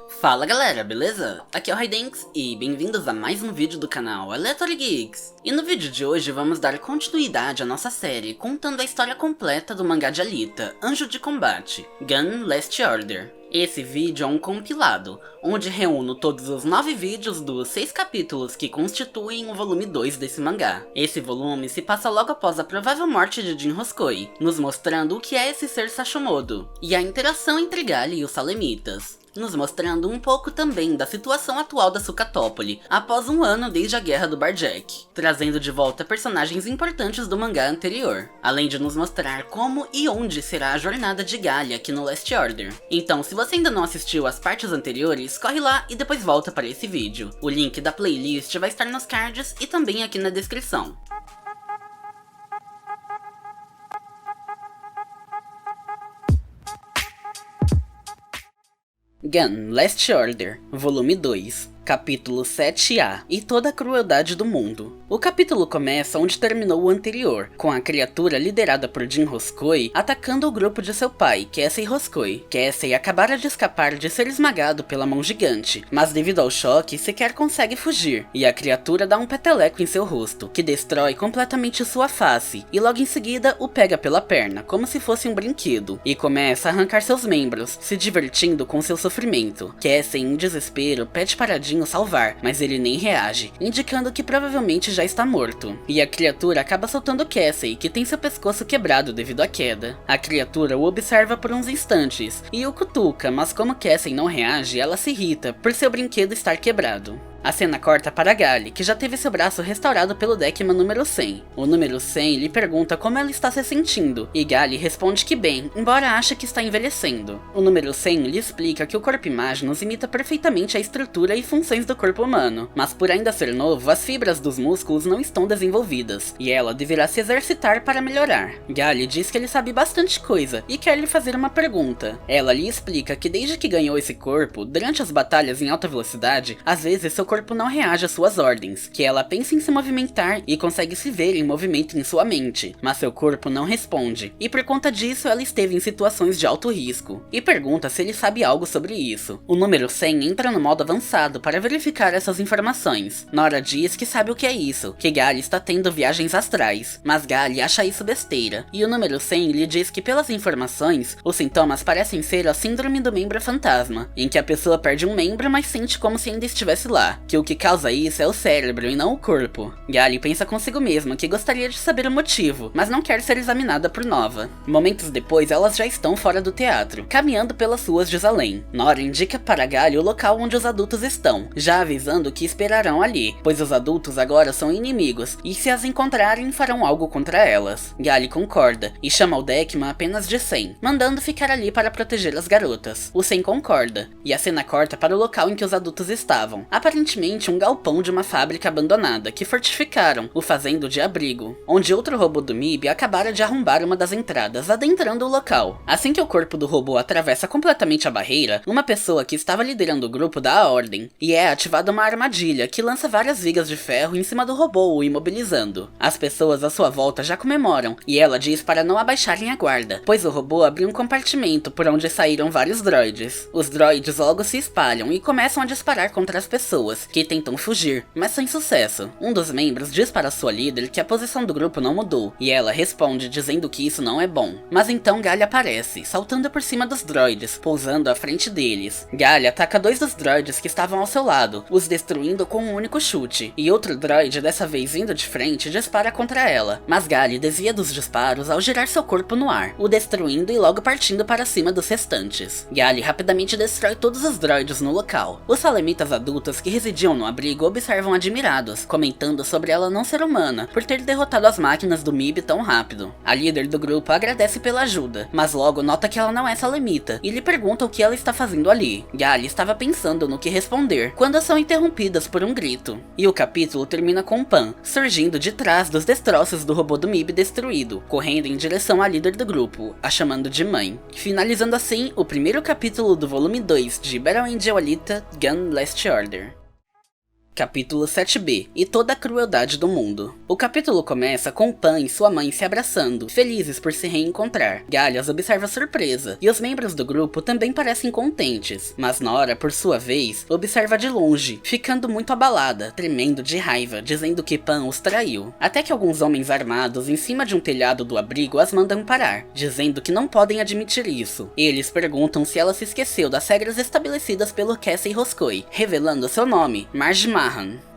Fala galera, beleza? Aqui é o Raidenx e bem-vindos a mais um vídeo do canal Aleatory Geeks. E no vídeo de hoje vamos dar continuidade à nossa série contando a história completa do mangá de Alita, Anjo de Combate, Gun Last Order. Esse vídeo é um compilado, onde reúno todos os 9 vídeos dos 6 capítulos que constituem o volume 2 desse mangá. Esse volume se passa logo após a provável morte de Jin Hoskoi, nos mostrando o que é esse ser Sashomodo, e a interação entre Gali e os Salemitas, nos mostrando um pouco também da situação atual da Sukatópole, após um ano desde a Guerra do Barjack, trazendo de volta personagens importantes do mangá anterior, além de nos mostrar como e onde será a jornada de Gali aqui no Last Order. Então, se você ainda não assistiu às partes anteriores, corre lá e depois volta para esse vídeo. O link da playlist vai estar nos cards e também aqui na descrição. Gun Last Order, Volume 2, Capítulo 7A, e toda a crueldade do mundo. O capítulo começa onde terminou o anterior, com a criatura liderada por Jin Hoskoi atacando o grupo de seu pai, Cassie Hoskoi. Cassie acabara de escapar de ser esmagado pela mão gigante, mas devido ao choque sequer consegue fugir, e a criatura dá um peteleco em seu rosto, que destrói completamente sua face, e logo em seguida o pega pela perna, como se fosse um brinquedo, e começa a arrancar seus membros, se divertindo com seu sofrimento. Cassie, em desespero, pede para Jin o salvar, mas ele nem reage, indicando que provavelmente já está morto. E a criatura acaba soltando Cassie, que tem seu pescoço quebrado devido à queda. A criatura o observa por uns instantes e o cutuca, mas como Cassie não reage, ela se irrita por seu brinquedo estar quebrado. A cena corta para Gali, que já teve seu braço restaurado pelo Deckman número 100. O número 100 lhe pergunta como ela está se sentindo, e Gali responde que bem, embora ache que está envelhecendo. O número 100 lhe explica que o corpo Imaginus imita perfeitamente a estrutura e funções do corpo humano, mas por ainda ser novo, as fibras dos músculos não estão desenvolvidas, e ela deverá se exercitar para melhorar. Gali diz que ele sabe bastante coisa, e quer lhe fazer uma pergunta. Ela lhe explica que desde que ganhou esse corpo, durante as batalhas em alta velocidade, às vezes seu corpo não reage às suas ordens, que ela pensa em se movimentar e consegue se ver em movimento em sua mente, mas seu corpo não responde, e por conta disso ela esteve em situações de alto risco, e pergunta se ele sabe algo sobre isso. O número 100 entra no modo avançado para verificar essas informações. Nora diz que sabe o que é isso, que Gali está tendo viagens astrais, mas Gali acha isso besteira, e o número 100 lhe diz que pelas informações, os sintomas parecem ser a síndrome do membro fantasma, em que a pessoa perde um membro mas sente como se ainda estivesse lá, que o que causa isso é o cérebro e não o corpo. Gali pensa consigo mesma que gostaria de saber o motivo, mas não quer ser examinada por Nova. Momentos depois, elas já estão fora do teatro, caminhando pelas ruas de Zalem. Nora indica para Gali o local onde os adultos estão, já avisando que esperarão ali, pois os adultos agora são inimigos, e se as encontrarem farão algo contra elas. Gali concorda, e chama o Deckman apenas de 100, mandando ficar ali para proteger as garotas. O 100 concorda, e a cena corta para o local em que os adultos estavam, aparentemente um galpão de uma fábrica abandonada, que fortificaram, o fazendo de abrigo, onde outro robô do MIB acabara de arrombar uma das entradas, adentrando o local. Assim que o corpo do robô atravessa completamente a barreira, uma pessoa que estava liderando o grupo dá a ordem, e é ativada uma armadilha que lança várias vigas de ferro em cima do robô, o imobilizando. As pessoas à sua volta já comemoram, e ela diz para não abaixarem a guarda, pois o robô abriu um compartimento por onde saíram vários droids. Os droids logo se espalham e começam a disparar contra as pessoas, que tentam fugir, mas sem sucesso. Um dos membros diz para sua líder que a posição do grupo não mudou, e ela responde dizendo que isso não é bom. Mas então Gali aparece, saltando por cima dos droids, pousando à frente deles. Gali ataca 2 dos droids que estavam ao seu lado, os destruindo com um único chute, e outro droid, dessa vez indo de frente, dispara contra ela, mas Gali desvia dos disparos ao girar seu corpo no ar, o destruindo e logo partindo para cima dos restantes. Gali rapidamente destrói todos os droids no local. Os Salemitas adultos que residiam no abrigo observam admirados, comentando sobre ela não ser humana, por ter derrotado as máquinas do MIB tão rápido. A líder do grupo agradece pela ajuda, mas logo nota que ela não é Salemita, e lhe pergunta o que ela está fazendo ali. Gali estava pensando no que responder, quando são interrompidas por um grito. E o capítulo termina com Pan, surgindo de trás dos destroços do robô do MIB destruído, correndo em direção à líder do grupo, a chamando de mãe. Finalizando assim o primeiro capítulo do volume 2 de Battle Angel Alita Gun Last Order. Capítulo 7b, e toda a crueldade do mundo. O capítulo começa com Pan e sua mãe se abraçando, felizes por se reencontrar. Gallias observa surpresa, e os membros do grupo também parecem contentes, mas Nora, por sua vez, observa de longe, ficando muito abalada, tremendo de raiva, dizendo que Pan os traiu. Até que alguns homens armados em cima de um telhado do abrigo as mandam parar, dizendo que não podem admitir isso. Eles perguntam se ela se esqueceu das regras estabelecidas pelo Cassie Roscoe, revelando seu nome, Marge Mahan.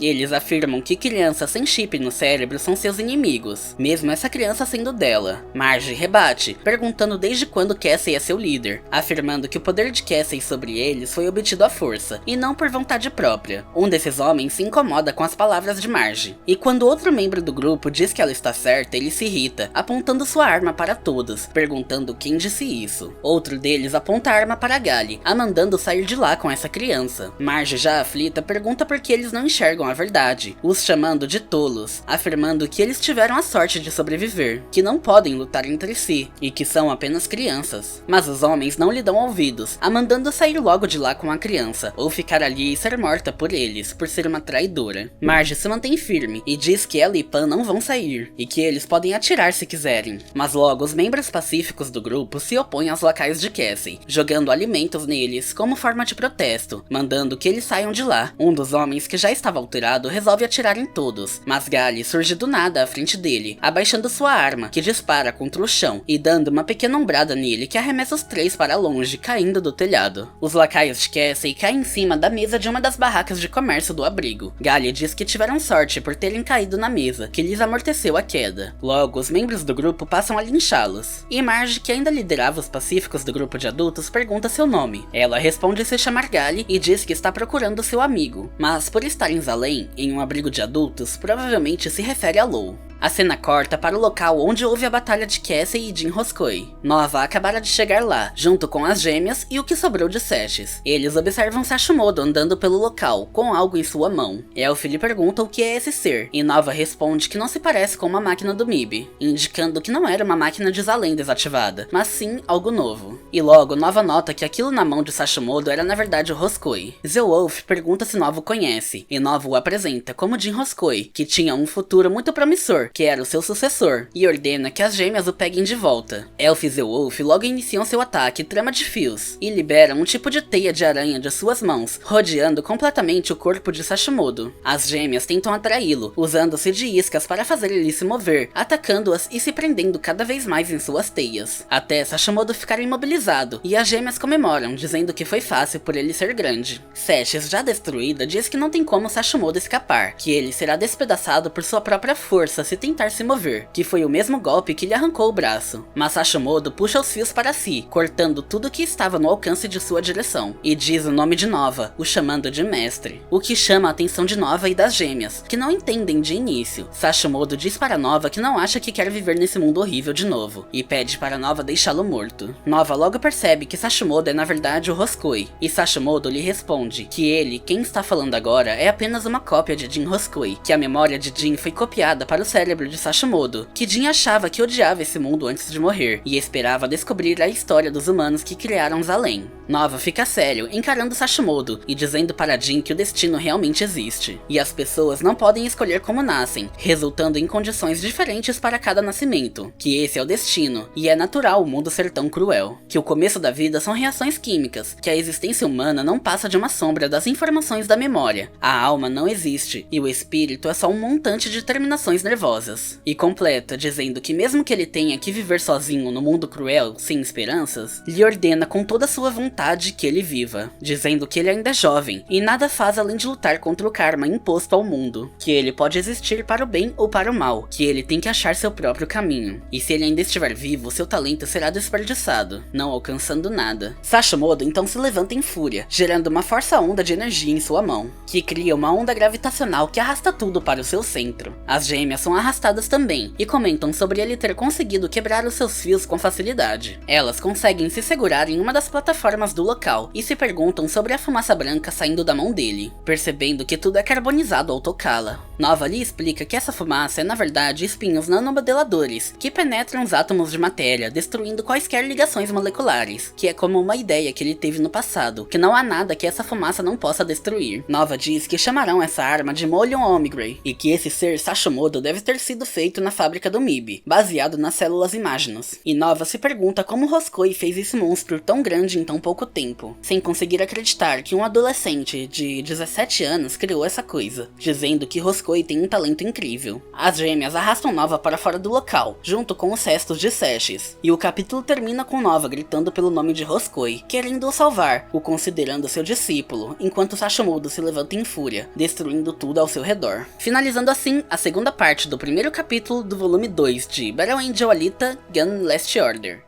Eles afirmam que crianças sem chip no cérebro são seus inimigos, mesmo essa criança sendo dela. Marge rebate, perguntando desde quando Cassie é seu líder, afirmando que o poder de Cassie sobre eles foi obtido à força, e não por vontade própria. Um desses homens se incomoda com as palavras de Marge, e quando outro membro do grupo diz que ela está certa, ele se irrita, apontando sua arma para todos, perguntando quem disse isso. Outro deles aponta a arma para Galli, a mandando sair de lá com essa criança. Marge, já aflita, pergunta por que eles não enxergam a verdade, os chamando de tolos, afirmando que eles tiveram a sorte de sobreviver, que não podem lutar entre si, e que são apenas crianças. Mas os homens não lhe dão ouvidos, a mandando sair logo de lá com a criança, ou ficar ali e ser morta por eles, por ser uma traidora. Marge se mantém firme, e diz que ela e Pan não vão sair, e que eles podem atirar se quiserem. Mas logo os membros pacíficos do grupo se opõem aos lacaios de Cassie, jogando alimentos neles como forma de protesto, mandando que eles saiam de lá. Um dos homens, que já estava alterado, resolve atirar em todos, mas Galli surge do nada à frente dele, abaixando sua arma, que dispara contra o chão, e dando uma pequena ombrada nele que arremessa os três para longe, caindo do telhado. Os lacaios de Cassie caem em cima da mesa de uma das barracas de comércio do abrigo. Galli diz que tiveram sorte por terem caído na mesa, que lhes amorteceu a queda. Logo, os membros do grupo passam a linchá-los, e Marge, que ainda liderava os pacíficos do grupo de adultos, pergunta seu nome. Ela responde se chamar Galli e diz que está procurando seu amigo, mas por estar em Zalem, em um abrigo de adultos, provavelmente se refere a Lou. A cena corta para o local onde houve a batalha de Cassie e Jim Roscoe. Nova acabara de chegar lá, junto com as gêmeas e o que sobrou de Sestes. Eles observam Sashimodo andando pelo local, com algo em sua mão. Elf lhe pergunta o que é esse ser, e Nova responde que não se parece com uma máquina do MIB, indicando que não era uma máquina de Zalem desativada, mas sim algo novo. E logo, Nova nota que aquilo na mão de Sashimodo era na verdade o Roscoe. Zeolf pergunta se Nova o conhece, e Nova o apresenta como Jim Roscoe, que tinha um futuro muito promissor, que era o seu sucessor, e ordena que as gêmeas o peguem de volta. Elf e Zeolf logo iniciam seu ataque trama de fios, e liberam um tipo de teia de aranha de suas mãos, rodeando completamente o corpo de Sashimodo. As gêmeas tentam atraí-lo, usando-se de iscas para fazer ele se mover, atacando-as e se prendendo cada vez mais em suas teias, até Sashimodo ficar imobilizado, e as gêmeas comemoram, dizendo que foi fácil por ele ser grande. Sestes, já destruída, diz que não tem como Sashimodo escapar, que ele será despedaçado por sua própria força se tentar se mover, que foi o mesmo golpe que lhe arrancou o braço. Mas Sashimodo puxa os fios para si, cortando tudo que estava no alcance de sua direção, e diz o nome de Nova, o chamando de mestre, o que chama a atenção de Nova e das gêmeas, que não entendem de início. Sashimodo diz para Nova que não acha que quer viver nesse mundo horrível de novo, e pede para Nova deixá-lo morto. Nova logo percebe que Sashimodo é na verdade o Roscoe, e Sashimodo lhe responde que ele, quem está falando agora, é apenas uma cópia de Jim Roscoe, que a memória de Jim foi copiada para o cérebro de Sashimodo, que Jim achava que odiava esse mundo antes de morrer, e esperava descobrir a história dos humanos que criaram Zalem. Nova fica sério, encarando Sashimodo, e dizendo para Jim que o destino realmente existe, e as pessoas não podem escolher como nascem, resultando em condições diferentes para cada nascimento, que esse é o destino, e é natural o mundo ser tão cruel, que o começo da vida são reações químicas, que a existência humana não passa de uma sombra das informações da memória, a alma não existe, e o espírito é só um montante de terminações nervosas. E completa, dizendo que mesmo que ele tenha que viver sozinho no mundo cruel, sem esperanças, lhe ordena com toda a sua vontade que ele viva, dizendo que ele ainda é jovem, e nada faz além de lutar contra o karma imposto ao mundo, que ele pode existir para o bem ou para o mal, que ele tem que achar seu próprio caminho, e se ele ainda estiver vivo, seu talento será desperdiçado, não alcançando nada. Sashimodo então se levanta em fúria, gerando uma força-onda de energia em sua mão, que cria uma onda gravitacional que arrasta tudo para o seu centro. As gêmeas são arrastadas também, e comentam sobre ele ter conseguido quebrar os seus fios com facilidade. Elas conseguem se segurar em uma das plataformas as do local e se perguntam sobre a fumaça branca saindo da mão dele, percebendo que tudo é carbonizado ao tocá-la. Nova lhe explica que essa fumaça é na verdade espinhos nanomodeladores, que penetram os átomos de matéria, destruindo quaisquer ligações moleculares, que é como uma ideia que ele teve no passado, que não há nada que essa fumaça não possa destruir. Nova diz que chamarão essa arma de Molion Omigray, e que esse ser Sashomodo deve ter sido feito na fábrica do MIB, baseado nas células Imaginus. E Nova se pergunta como Roscoe fez esse monstro tão grande em tão pouco tempo, sem conseguir acreditar que um adolescente de 17 anos criou essa coisa, dizendo que Roscoe tem um talento incrível. As gêmeas arrastam Nova para fora do local, junto com os restos de Seshes, e o capítulo termina com Nova gritando pelo nome de Roscoe, querendo-o salvar, o considerando seu discípulo, enquanto Sashomodo se levanta em fúria, destruindo tudo ao seu redor. Finalizando assim a segunda parte do primeiro capítulo do volume 2 de Battle Angel Alita Gun Last Order.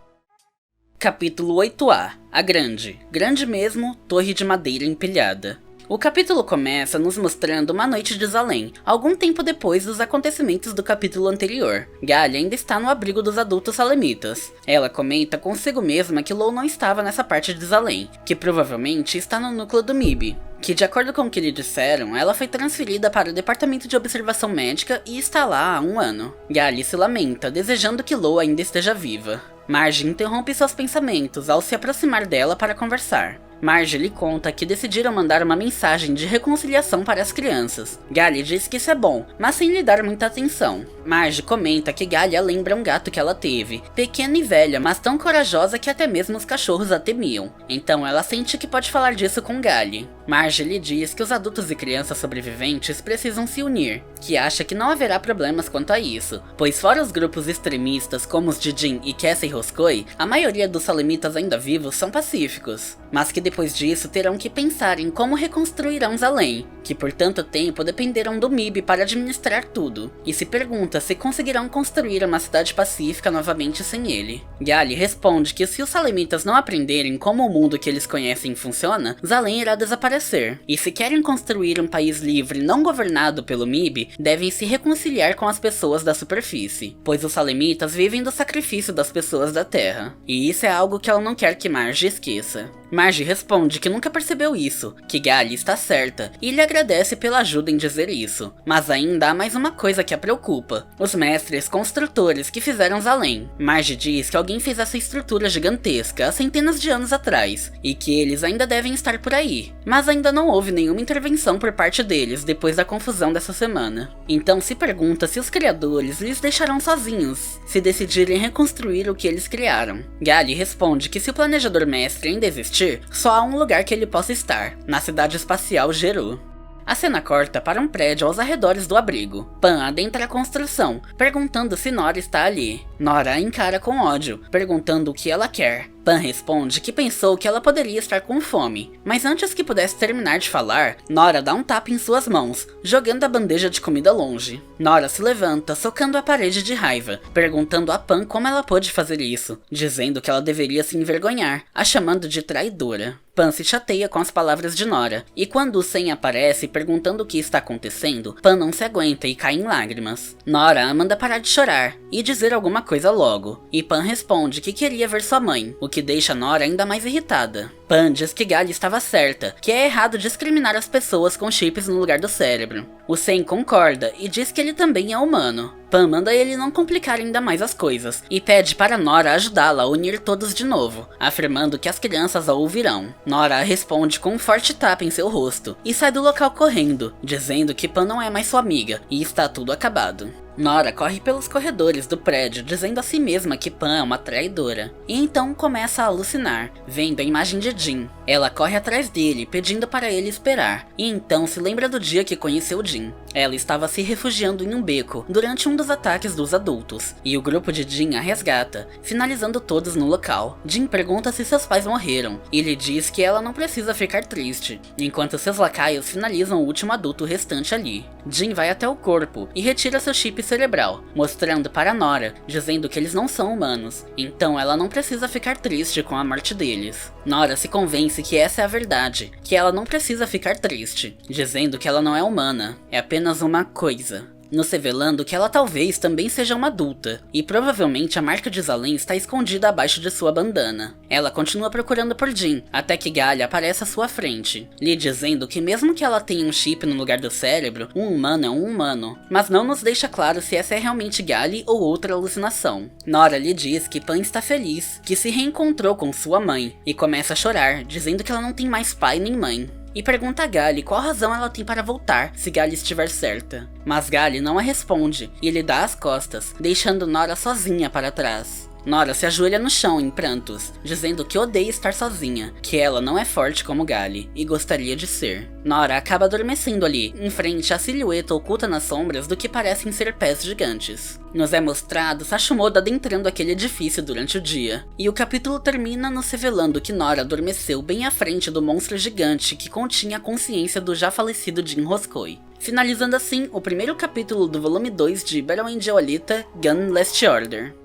Capítulo 8A. A Grande. Grande mesmo, torre de madeira empilhada. O capítulo começa nos mostrando uma noite de Zalem, algum tempo depois dos acontecimentos do capítulo anterior. Gallia ainda está no abrigo dos adultos salemitas. Ela comenta consigo mesma que Lou não estava nessa parte de Zalem, que provavelmente está no núcleo do MIB. Que, de acordo com o que lhe disseram, ela foi transferida para o departamento de observação médica e está lá há 1 ano. Gallia se lamenta, desejando que Lou ainda esteja viva. Marge interrompe seus pensamentos ao se aproximar dela para conversar. Marge lhe conta que decidiram mandar uma mensagem de reconciliação para as crianças. Gallia diz que isso é bom, mas sem lhe dar muita atenção. Marge comenta que Gallia lembra um gato que ela teve, pequena e velha, mas tão corajosa que até mesmo os cachorros a temiam. Então ela sente que pode falar disso com Gallia. Marge lhe diz que os adultos e crianças sobreviventes precisam se unir, que acha que não haverá problemas quanto a isso, pois fora os grupos extremistas como os de Jin e Cassie Roscoe, a maioria dos salemitas ainda vivos são pacíficos, mas que depois disso terão que pensar em como reconstruirão Zalem, que por tanto tempo dependeram do MIB para administrar tudo, e se pergunta se conseguirão construir uma cidade pacífica novamente sem ele. Gallia responde que se os salemitas não aprenderem como o mundo que eles conhecem funciona, Zalem irá desaparecer, e se querem construir um país livre não governado pelo MIB, devem se reconciliar com as pessoas da superfície, pois os salemitas vivem do sacrifício das pessoas da terra, e isso é algo que ela não quer que Marge esqueça. Marge responde que nunca percebeu isso, que Gallia está certa, e lhe agradece pela ajuda em dizer isso. Mas ainda há mais uma coisa que a preocupa: os mestres construtores que fizeram Zalem. Marge diz que alguém fez essa estrutura gigantesca há centenas de anos atrás, e que eles ainda devem estar por aí. Mas ainda não houve nenhuma intervenção por parte deles depois da confusão dessa semana. Então se pergunta se os criadores lhes deixarão sozinhos, se decidirem reconstruir o que eles criaram. Gallia responde que se o planejador mestre ainda existir, só há um lugar que ele possa estar, na cidade espacial Geru. A cena corta para um prédio aos arredores do abrigo. Pan adentra a construção, perguntando se Nora está ali. Nora a encara com ódio, perguntando o que ela quer. Pan responde que pensou que ela poderia estar com fome, mas antes que pudesse terminar de falar, Nora dá um tapa em suas mãos, jogando a bandeja de comida longe. Nora se levanta, socando a parede de raiva, perguntando a Pan como ela pôde fazer isso, dizendo que ela deveria se envergonhar, a chamando de traidora. Pan se chateia com as palavras de Nora, e quando o Sen aparece perguntando o que está acontecendo, Pan não se aguenta e cai em lágrimas. Nora a manda parar de chorar e dizer alguma coisa logo, e Pan responde que queria ver sua mãe, o que deixa Nora ainda mais irritada. Pan diz que Gallia estava certa, que é errado discriminar as pessoas com chips no lugar do cérebro. O Sen concorda e diz que ele também é humano. Pan manda ele não complicar ainda mais as coisas, e pede para Nora ajudá-la a unir todos de novo, afirmando que as crianças a ouvirão. Nora responde com um forte tapa em seu rosto, e sai do local correndo, dizendo que Pan não é mais sua amiga, e está tudo acabado. Nora corre pelos corredores do prédio dizendo a si mesma que Pan é uma traidora, e então começa a alucinar, vendo a imagem de Jin. Ela corre atrás dele, pedindo para ele esperar, e então se lembra do dia que conheceu Jin. Ela estava se refugiando em um beco durante um dos ataques dos adultos, e o grupo de Jin a resgata, finalizando todos no local. Jin pergunta se seus pais morreram, e lhe diz que ela não precisa ficar triste, enquanto seus lacaios finalizam o último adulto restante ali. Jin vai até o corpo e retira seu chip cerebral, mostrando para Nora, dizendo que eles não são humanos, então ela não precisa ficar triste com a morte deles. Nora se convence que essa é a verdade, que ela não precisa ficar triste, dizendo que ela não é humana, é apenas uma coisa. nos revelando que ela talvez também seja uma adulta, e provavelmente a marca de Zalem está escondida abaixo de sua bandana. Ela continua procurando por Jean, até que Galia aparece à sua frente, lhe dizendo que mesmo que ela tenha um chip no lugar do cérebro, um humano é um humano, mas não nos deixa claro se essa é realmente Galia ou outra alucinação. Nora lhe diz que Pan está feliz, que se reencontrou com sua mãe, e começa a chorar, dizendo que ela não tem mais pai nem mãe. E pergunta a Galia qual razão ela tem para voltar, se Galia estiver certa. Mas Galia não a responde, e lhe dá as costas, deixando Nora sozinha para trás. Nora se ajoelha no chão em prantos, dizendo que odeia estar sozinha, que ela não é forte como Galia, e gostaria de ser. Nora acaba adormecendo ali, em frente à silhueta oculta nas sombras do que parecem ser pés gigantes. Nos é mostrado Sashomodo adentrando aquele edifício durante o dia, e o capítulo termina nos revelando que Nora adormeceu bem à frente do monstro gigante que continha a consciência do já falecido Jin Hoskoi. Finalizando assim o primeiro capítulo do volume 2 de Battle Angel Alita Gun Last Order.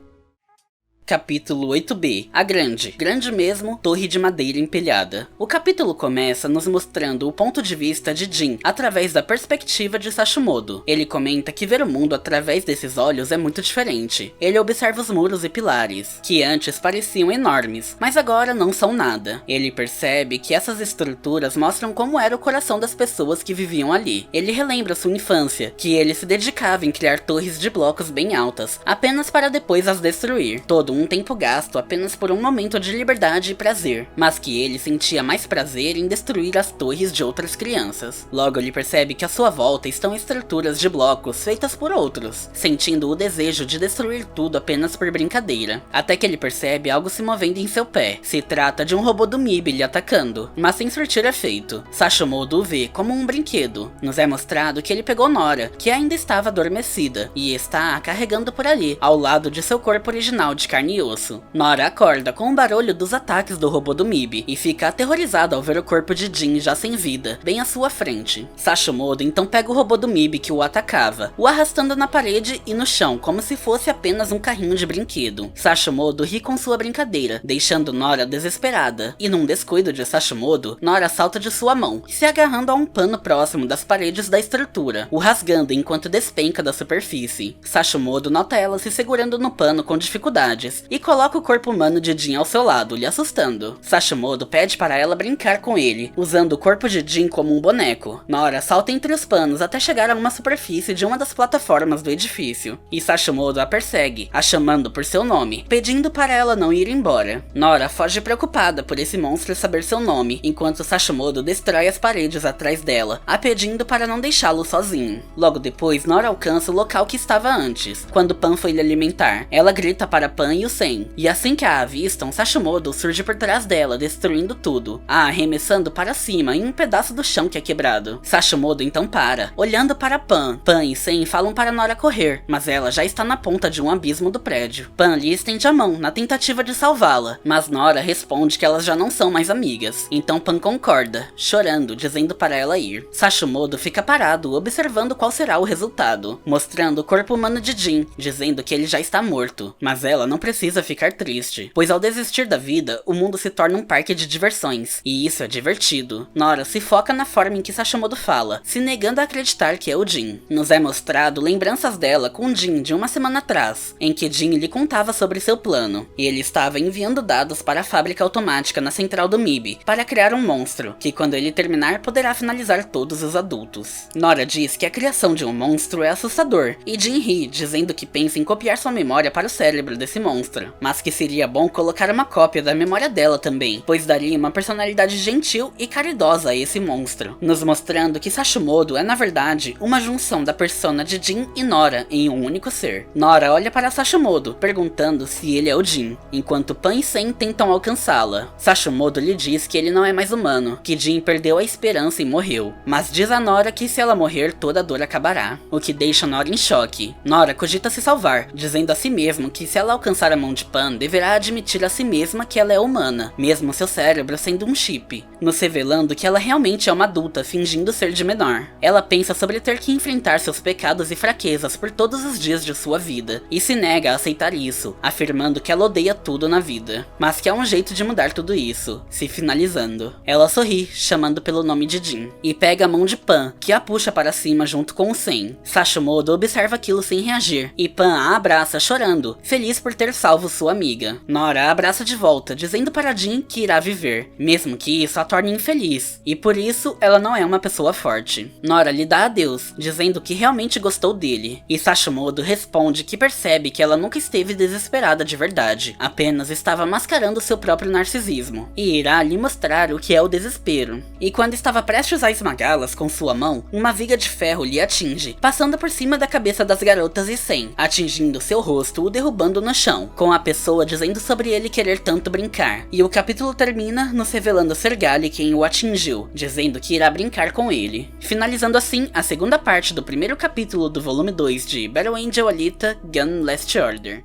Capítulo 8b. A Grande. Grande mesmo, torre de madeira empilhada. O capítulo começa nos mostrando o ponto de vista de Jin, através da perspectiva de Sashomodo. Ele comenta que ver o mundo através desses olhos é muito diferente. Ele observa os muros e pilares, que antes pareciam enormes, mas agora não são nada. Ele percebe que essas estruturas mostram como era o coração das pessoas que viviam ali. Ele relembra sua infância, que ele se dedicava em criar torres de blocos bem altas, apenas para depois as destruir. Todo um tempo gasto apenas por um momento de liberdade e prazer, mas que ele sentia mais prazer em destruir as torres de outras crianças. Logo ele percebe que à sua volta estão estruturas de blocos feitas por outros, sentindo o desejo de destruir tudo apenas por brincadeira, até que ele percebe algo se movendo em seu pé. Se trata de um robô do MIB lhe atacando, mas sem surtir efeito. Sashomodo o vê como um brinquedo. Nos é mostrado que ele pegou Nora, que ainda estava adormecida, e está a carregando por ali, ao lado de seu corpo original de carne e osso. Nora acorda com o barulho dos ataques do robô do MIB e fica aterrorizada ao ver o corpo de Jin já sem vida, bem à sua frente. Sashomodo então pega o robô do MIB que o atacava, o arrastando na parede e no chão como se fosse apenas um carrinho de brinquedo. Sashomodo ri com sua brincadeira, deixando Nora desesperada, e num descuido de Sashomodo, Nora salta de sua mão, se agarrando a um pano próximo das paredes da estrutura, o rasgando enquanto despenca da superfície. Sashomodo nota ela se segurando no pano com dificuldades, e coloca o corpo humano de Jin ao seu lado, lhe assustando. Sashomodo pede para ela brincar com ele, usando o corpo de Jin como um boneco. Nora salta entre os panos até chegar a uma superfície de uma das plataformas do edifício, e Sashomodo a persegue, a chamando por seu nome, pedindo para ela não ir embora. Nora foge preocupada por esse monstro saber seu nome, enquanto Sashomodo destrói as paredes atrás dela, a pedindo para não deixá-lo sozinho. Logo depois, Nora alcança o local que estava antes, quando Pan foi lhe alimentar. Ela grita para Pan e o Sen, e assim que a avistam, Sashomodo surge por trás dela, destruindo tudo, a arremessando para cima em um pedaço do chão que é quebrado. Sashomodo então para, olhando para Pan. Pan e Sen falam para Nora correr, mas ela já está na ponta de um abismo do prédio. Pan lhe estende a mão na tentativa de salvá-la, mas Nora responde que elas já não são mais amigas. Então Pan concorda, chorando, dizendo para ela ir. Sashomodo fica parado, observando qual será o resultado, mostrando o corpo humano de Jin, dizendo que ele já está morto. Mas ela não precisa ficar triste, pois ao desistir da vida, o mundo se torna um parque de diversões, e isso é divertido. Nora se foca na forma em que Sashomodo fala, se negando a acreditar que é o Jin. Nos é mostrado lembranças dela com Jin de uma semana atrás, em que Jin lhe contava sobre seu plano, e ele estava enviando dados para a fábrica automática na central do MIB, para criar um monstro, que quando ele terminar poderá finalizar todos os adultos. Nora diz que a criação de um monstro é assustador, e Jin ri, dizendo que pensa em copiar sua memória para o cérebro desse monstro, mas que seria bom colocar uma cópia da memória dela também, pois daria uma personalidade gentil e caridosa a esse monstro, nos mostrando que Sashomodo é na verdade uma junção da persona de Jin e Nora em um único ser. Nora olha para Sashomodo, perguntando se ele é o Jin, enquanto Pan e Sen tentam alcançá-la. Sashomodo lhe diz que ele não é mais humano, que Jin perdeu a esperança e morreu, mas diz a Nora que se ela morrer toda a dor acabará, o que deixa Nora em choque. Nora cogita se salvar, dizendo a si mesmo que se ela alcançar soltar a mão de Pan, deverá admitir a si mesma que ela é humana, mesmo seu cérebro sendo um chip, nos revelando que ela realmente é uma adulta fingindo ser de menor. Ela pensa sobre ter que enfrentar seus pecados e fraquezas por todos os dias de sua vida, e se nega a aceitar isso, afirmando que ela odeia tudo na vida, mas que há um jeito de mudar tudo isso, se finalizando. Ela sorri, chamando pelo nome de Jin, e pega a mão de Pan, que a puxa para cima junto com o Sen. Sashimodo observa aquilo sem reagir, e Pan a abraça chorando, feliz por ter salvo sua amiga. Nora a abraça de volta, dizendo para Jin que irá viver, mesmo que isso a torne infeliz, e por isso ela não é uma pessoa forte. Nora lhe dá adeus, dizendo que realmente gostou dele, e Sashimodo responde que percebe que ela nunca esteve desesperada de verdade, apenas estava mascarando seu próprio narcisismo, e irá lhe mostrar o que é o desespero. E quando estava prestes a esmagá-las com sua mão, uma viga de ferro lhe atinge, passando por cima da cabeça das garotas e Sen, atingindo seu rosto, o derrubando no chão, com a pessoa dizendo sobre ele querer tanto brincar. E o capítulo termina nos revelando ser Gali quem o atingiu, dizendo que irá brincar com ele. Finalizando assim a segunda parte do primeiro capítulo do volume 2 de Battle Angel Alita Gun Last Order.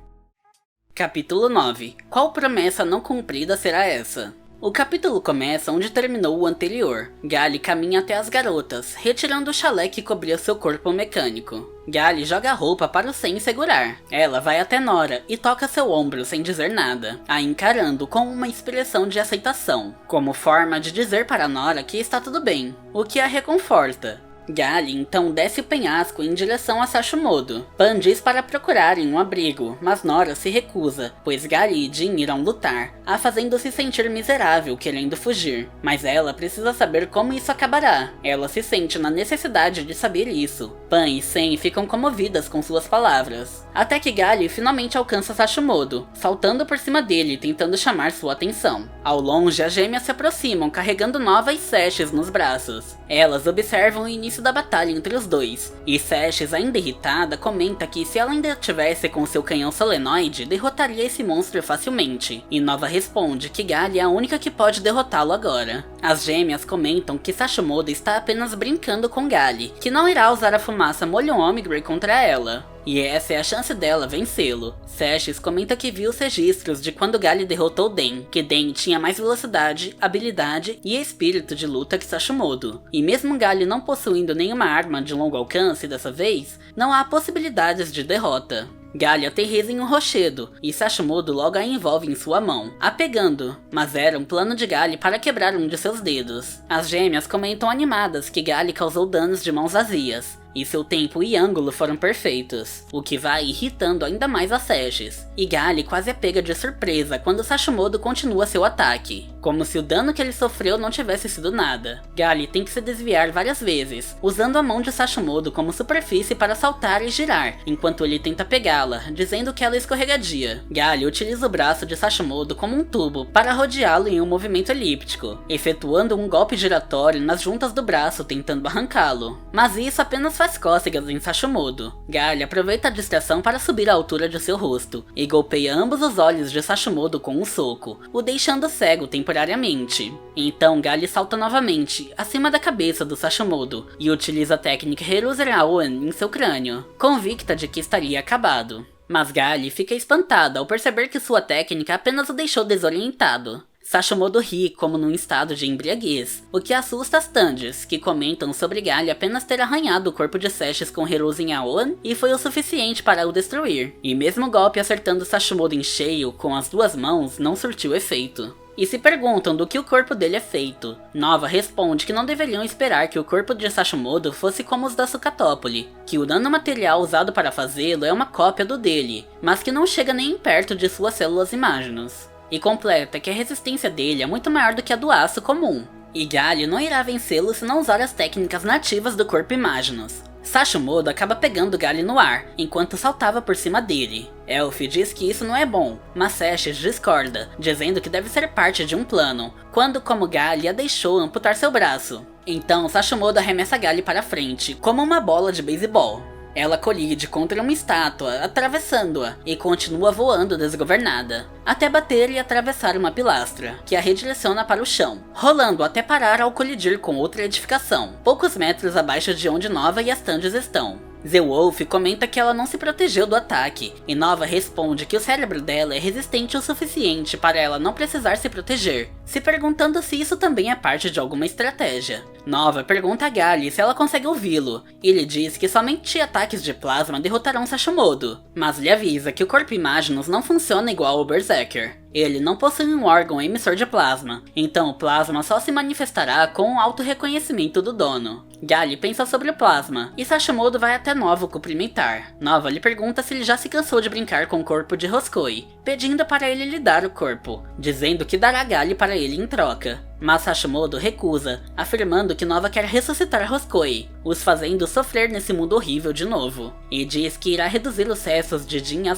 Capítulo 9. Qual promessa não cumprida será essa? O capítulo começa onde terminou o anterior. Gali caminha até as garotas, retirando o chalé que cobria seu corpo mecânico. Gali joga a roupa para o Sen segurar. Ela vai até Nora e toca seu ombro sem dizer nada, a encarando com uma expressão de aceitação, como forma de dizer para Nora que está tudo bem, o que a reconforta. Gali então desce o penhasco em direção a Sashimodo. Pan diz para procurarem um abrigo, mas Nora se recusa, pois Gali e Jin irão lutar, a fazendo-se sentir miserável querendo fugir. Mas ela precisa saber como isso acabará. Ela se sente na necessidade de saber isso. Pan e Sen ficam comovidas com suas palavras, até que Gali finalmente alcança Sashimodo, saltando por cima dele tentando chamar sua atenção. Ao longe, as gêmeas se aproximam carregando Nova e Sashes nos braços. Elas observam o início da batalha entre os dois, e Sashes, ainda irritada, comenta que se ela ainda tivesse com seu canhão solenoide, derrotaria esse monstro facilmente, e Nova responde que Gali é a única que pode derrotá-lo agora. As gêmeas comentam que Sashimodo está apenas brincando com Gali, que não irá usar a fumaça Molho Omigray contra ela. E essa é a chance dela vencê-lo. Sashes comenta que viu os registros de quando Gali derrotou Den, que Den tinha mais velocidade, habilidade e espírito de luta que Sashimodo. E mesmo Gali não possuindo nenhuma arma de longo alcance dessa vez, não há possibilidades de derrota. Gali aterriza em um rochedo, e Sashimodo logo a envolve em sua mão, a pegando, mas era um plano de Gali para quebrar um de seus dedos. As gêmeas comentam animadas que Gali causou danos de mãos vazias, e seu tempo e ângulo foram perfeitos, o que vai irritando ainda mais a Sashes. E Gali quase é pega de surpresa quando Sashimodo continua seu ataque, como se o dano que ele sofreu não tivesse sido nada. Gali tem que se desviar várias vezes, usando a mão de Sashimodo como superfície para saltar e girar, enquanto ele tenta pegá-la, dizendo que ela é escorregadia. Gali utiliza o braço de Sashimodo como um tubo para rodeá-lo em um movimento elíptico, efetuando um golpe giratório nas juntas do braço tentando arrancá-lo. Mas isso apenas faz cócegas em Sashimodo. Gali aproveita a distração para subir à altura de seu rosto, e golpeia ambos os olhos de Sashimodo com um soco, o deixando cego temporariamente. Então Gali salta novamente, acima da cabeça do Sashimodo, e utiliza a técnica Heruzerawan em seu crânio, convicta de que estaria acabado. Mas Gali fica espantada ao perceber que sua técnica apenas o deixou desorientado. Sashimodo ri como num estado de embriaguez, o que assusta as Tandes, que comentam sobre Gali apenas ter arranhado o corpo de Sashes com Hiruzen Aoan e foi o suficiente para o destruir. E mesmo o golpe acertando Sashimodo em cheio com as duas mãos não surtiu efeito. E se perguntam do que o corpo dele é feito. Nova responde que não deveriam esperar que o corpo de Sashimodo fosse como os da Sucatópole, que o nanomaterial usado para fazê-lo é uma cópia do dele, mas que não chega nem perto de suas células Imaginus. E completa que a resistência dele é muito maior do que a do aço comum. E Gali não irá vencê-lo se não usar as técnicas nativas do corpo Imaginus. Sashimodo acaba pegando Gali no ar, enquanto saltava por cima dele. Elf diz que isso não é bom, mas Sashes discorda, dizendo que deve ser parte de um plano, quando como Gali a deixou amputar seu braço. Então Sashimodo arremessa Gali para frente, como uma bola de beisebol. Ela colide contra uma estátua, atravessando-a, e continua voando desgovernada, até bater e atravessar uma pilastra, que a redireciona para o chão, rolando até parar ao colidir com outra edificação, poucos metros abaixo de onde Nova e as Tandes estão. Zeowolf comenta que ela não se protegeu do ataque, e Nova responde que o cérebro dela é resistente o suficiente para ela não precisar se proteger, se perguntando se isso também é parte de alguma estratégia. Nova pergunta a Gali se ela consegue ouvi-lo, e ele diz que somente ataques de plasma derrotarão Sashomodo, mas lhe avisa que o corpo Imaginus não funciona igual ao Berserker. Ele não possui um órgão emissor de plasma, então o plasma só se manifestará com o auto-reconhecimento do dono. Gali pensa sobre o plasma, e Sashomodo vai até Nova cumprimentar. Nova lhe pergunta se ele já se cansou de brincar com o corpo de Roscoe, pedindo para ele lhe dar o corpo, dizendo que dará Gali para ele em troca. Mas Sashomodo recusa, afirmando que Nova quer ressuscitar Roscoe, os fazendo sofrer nesse mundo horrível de novo, e diz que irá reduzir os cestos de Jin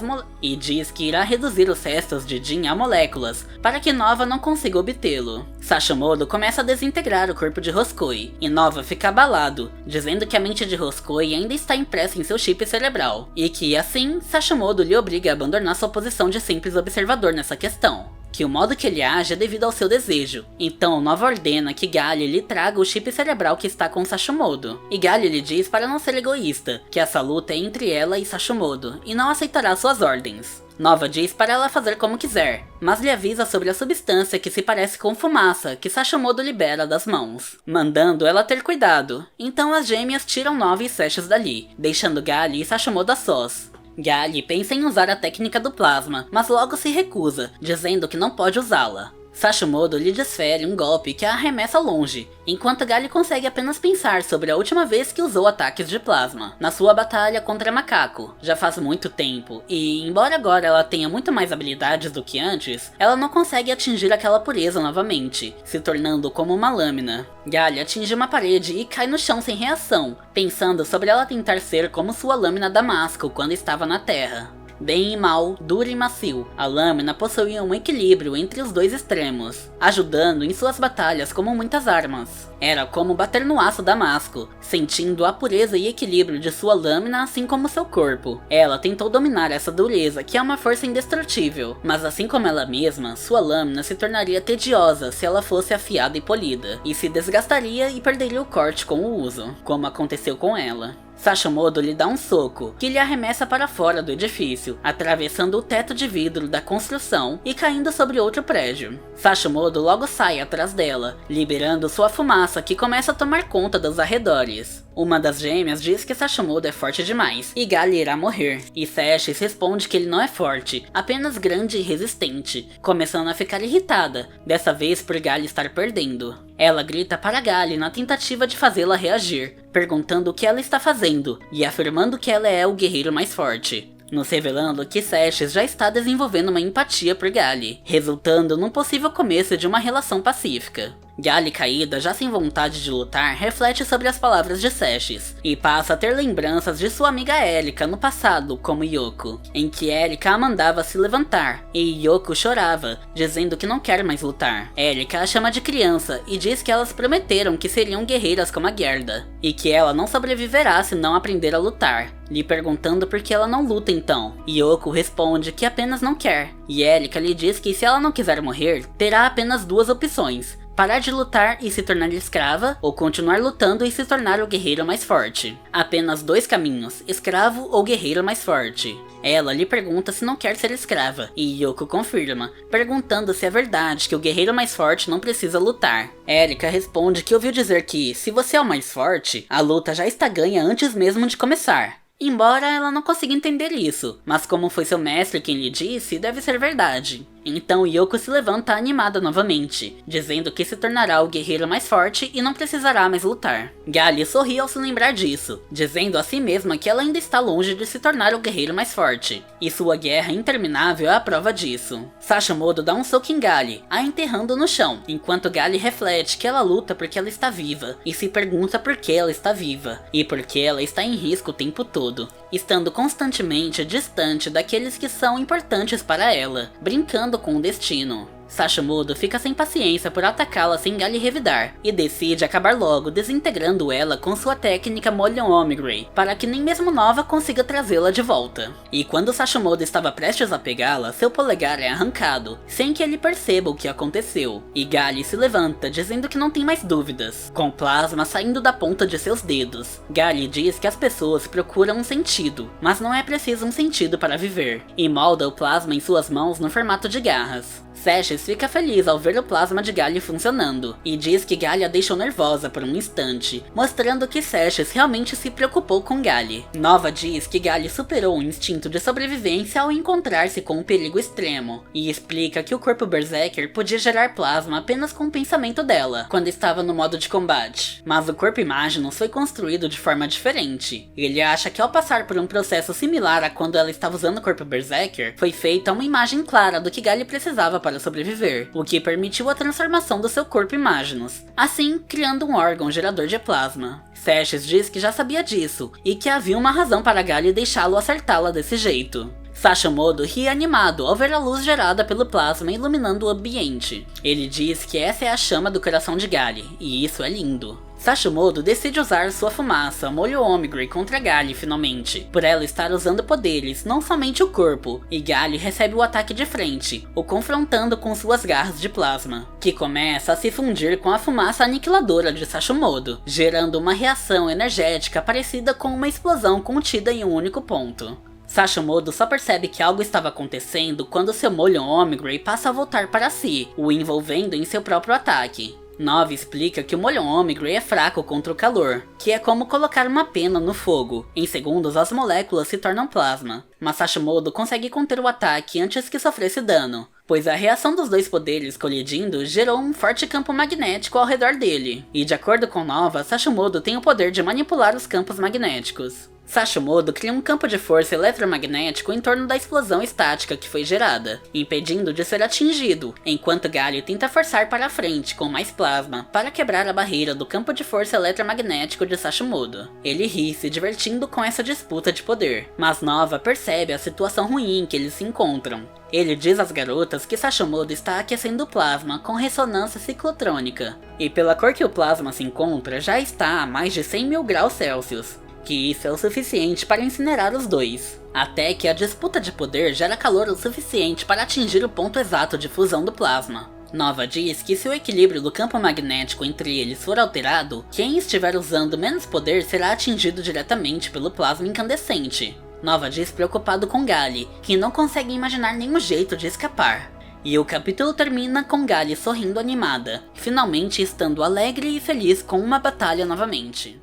a moléculas, para que Nova não consiga obtê-lo. Sashomodo começa a desintegrar o corpo de Roscoe, e Nova fica abalado, dizendo que a mente de Roscoe ainda está impressa em seu chip cerebral, e que assim, Sashomodo lhe obriga a abandonar sua posição de simples observador nessa questão. Que o modo que ele age é devido ao seu desejo. Então Nova ordena que Gali lhe traga o chip cerebral que está com Sashomodo. E Gali lhe diz para não ser egoísta, que essa luta é entre ela e Sashomodo, e não aceitará suas ordens. Nova diz para ela fazer como quiser, mas lhe avisa sobre a substância que se parece com fumaça que Sashomodo libera das mãos, mandando ela ter cuidado. Então as gêmeas tiram Nova e Seshes dali, deixando Gali e Sashomodo a sós. Gali pensa em usar a técnica do plasma, mas logo se recusa, dizendo que não pode usá-la. Sashomodo lhe desfere um golpe que a arremessa longe, enquanto Gali consegue apenas pensar sobre a última vez que usou ataques de plasma, na sua batalha contra Macaco. Já faz muito tempo, e embora agora ela tenha muito mais habilidades do que antes, ela não consegue atingir aquela pureza novamente, se tornando como uma lâmina. Gali atinge uma parede e cai no chão sem reação, pensando sobre ela tentar ser como sua lâmina Damasco quando estava na Terra. Bem e mal, duro e macio, a lâmina possuía um equilíbrio entre os dois extremos, ajudando em suas batalhas como muitas armas. Era como bater no aço damasco, sentindo a pureza e equilíbrio de sua lâmina assim como seu corpo. Ela tentou dominar essa dureza que é uma força indestrutível, mas assim como ela mesma, sua lâmina se tornaria tediosa se ela fosse afiada e polida, e se desgastaria e perderia o corte com o uso, como aconteceu com ela. Sashomodo lhe dá um soco, que lhe arremessa para fora do edifício, atravessando o teto de vidro da construção e caindo sobre outro prédio. Sashomodo logo sai atrás dela, liberando sua fumaça que começa a tomar conta dos arredores. Uma das gêmeas diz que Sashomodo é forte demais e Gali irá morrer, e Seshes responde que ele não é forte, apenas grande e resistente, começando a ficar irritada, dessa vez por Gali estar perdendo. Ela grita para Gali na tentativa de fazê-la reagir, perguntando o que ela está fazendo e afirmando que ela é o guerreiro mais forte, nos revelando que Seshes já está desenvolvendo uma empatia por Gali, resultando num possível começo de uma relação pacífica. Gali caída, já sem vontade de lutar, reflete sobre as palavras de Seshes, e passa a ter lembranças de sua amiga Erika no passado, como Yoko, em que Erika a mandava se levantar, e Yoko chorava, dizendo que não quer mais lutar. Erika a chama de criança, e diz que elas prometeram que seriam guerreiras como a Gerda, e que ela não sobreviverá se não aprender a lutar, lhe perguntando por que ela não luta então. Yoko responde que apenas não quer, e Erika lhe diz que se ela não quiser morrer, terá apenas duas opções: parar de lutar e se tornar escrava, ou continuar lutando e se tornar o guerreiro mais forte. Apenas dois caminhos, escravo ou guerreiro mais forte. Ela lhe pergunta se não quer ser escrava, e Yoko confirma, perguntando se é verdade que o guerreiro mais forte não precisa lutar. Erika responde que ouviu dizer que, se você é o mais forte, a luta já está ganha antes mesmo de começar. Embora ela não consiga entender isso, mas como foi seu mestre quem lhe disse, deve ser verdade. Então Yoko se levanta animada novamente, dizendo que se tornará o guerreiro mais forte e não precisará mais lutar. Gali sorri ao se lembrar disso, dizendo a si mesma que ela ainda está longe de se tornar o guerreiro mais forte, e sua guerra interminável é a prova disso. Sashomodo dá um soco em Gali, a enterrando no chão, enquanto Gali reflete que ela luta porque ela está viva, e se pergunta por que ela está viva, e por que ela está em risco o tempo todo, estando constantemente distante daqueles que são importantes para ela, brincando com o destino. Sashimodo fica sem paciência por atacá-la sem Gali revidar, e decide acabar logo desintegrando ela com sua técnica Molyon Omigray, para que nem mesmo Nova consiga trazê-la de volta. E quando Sashimodo estava prestes a pegá-la, seu polegar é arrancado, sem que ele perceba o que aconteceu, e Gali se levanta dizendo que não tem mais dúvidas, com plasma saindo da ponta de seus dedos. Gali diz que as pessoas procuram um sentido, mas não é preciso um sentido para viver, e molda o plasma em suas mãos no formato de garras. Sashes fica feliz ao ver o plasma de Gali funcionando, e diz que Gali a deixou nervosa por um instante, mostrando que Sashes realmente se preocupou com Gali. Nova diz que Gali superou o instinto de sobrevivência ao encontrar-se com um perigo extremo, e explica que o corpo Berserker podia gerar plasma apenas com o pensamento dela, quando estava no modo de combate. Mas o corpo Imaginus foi construído de forma diferente. Ele acha que ao passar por um processo similar a quando ela estava usando o corpo Berserker, foi feita uma imagem clara do que Gali precisava para sobreviver, o que permitiu a transformação do seu corpo Imaginus, assim criando um órgão gerador de plasma. Sashes diz que já sabia disso, e que havia uma razão para Gali deixá-lo acertá-la desse jeito. Sashimodo ri animado ao ver a luz gerada pelo plasma iluminando o ambiente. Ele diz que essa é a chama do coração de Gali, e isso é lindo. Sashimodo decide usar sua fumaça Molyon Omigray contra Gali finalmente, por ela estar usando poderes, não somente o corpo, e Gali recebe o ataque de frente, o confrontando com suas garras de plasma, que começa a se fundir com a fumaça aniquiladora de Sashimodo, gerando uma reação energética parecida com uma explosão contida em um único ponto. Sashimodo só percebe que algo estava acontecendo quando seu Molyon Omigray passa a voltar para si, o envolvendo em seu próprio ataque. Nova explica que o Molyon Omigray é fraco contra o calor, que é como colocar uma pena no fogo. Em segundos as moléculas se tornam plasma, mas Sashimodo consegue conter o ataque antes que sofresse dano, pois a reação dos dois poderes colidindo gerou um forte campo magnético ao redor dele, e de acordo com Nova, Sashimodo tem o poder de manipular os campos magnéticos. Sashimodo cria um campo de força eletromagnético em torno da explosão estática que foi gerada, impedindo de ser atingido, enquanto Gali tenta forçar para a frente com mais plasma para quebrar a barreira do campo de força eletromagnético de Sashimodo. Ele ri, se divertindo com essa disputa de poder, mas Nova percebe a situação ruim em que eles se encontram. Ele diz às garotas que Sashimodo está aquecendo o plasma com ressonância ciclotrônica, e pela cor que o plasma se encontra já está a mais de 100 mil graus Celsius. Que isso é o suficiente para incinerar os dois, até que a disputa de poder gera calor o suficiente para atingir o ponto exato de fusão do plasma. Nova diz que se o equilíbrio do campo magnético entre eles for alterado, quem estiver usando menos poder será atingido diretamente pelo plasma incandescente. Nova diz preocupado com Gali, que não consegue imaginar nenhum jeito de escapar. E o capítulo termina com Gali sorrindo animada, finalmente estando alegre e feliz com uma batalha novamente.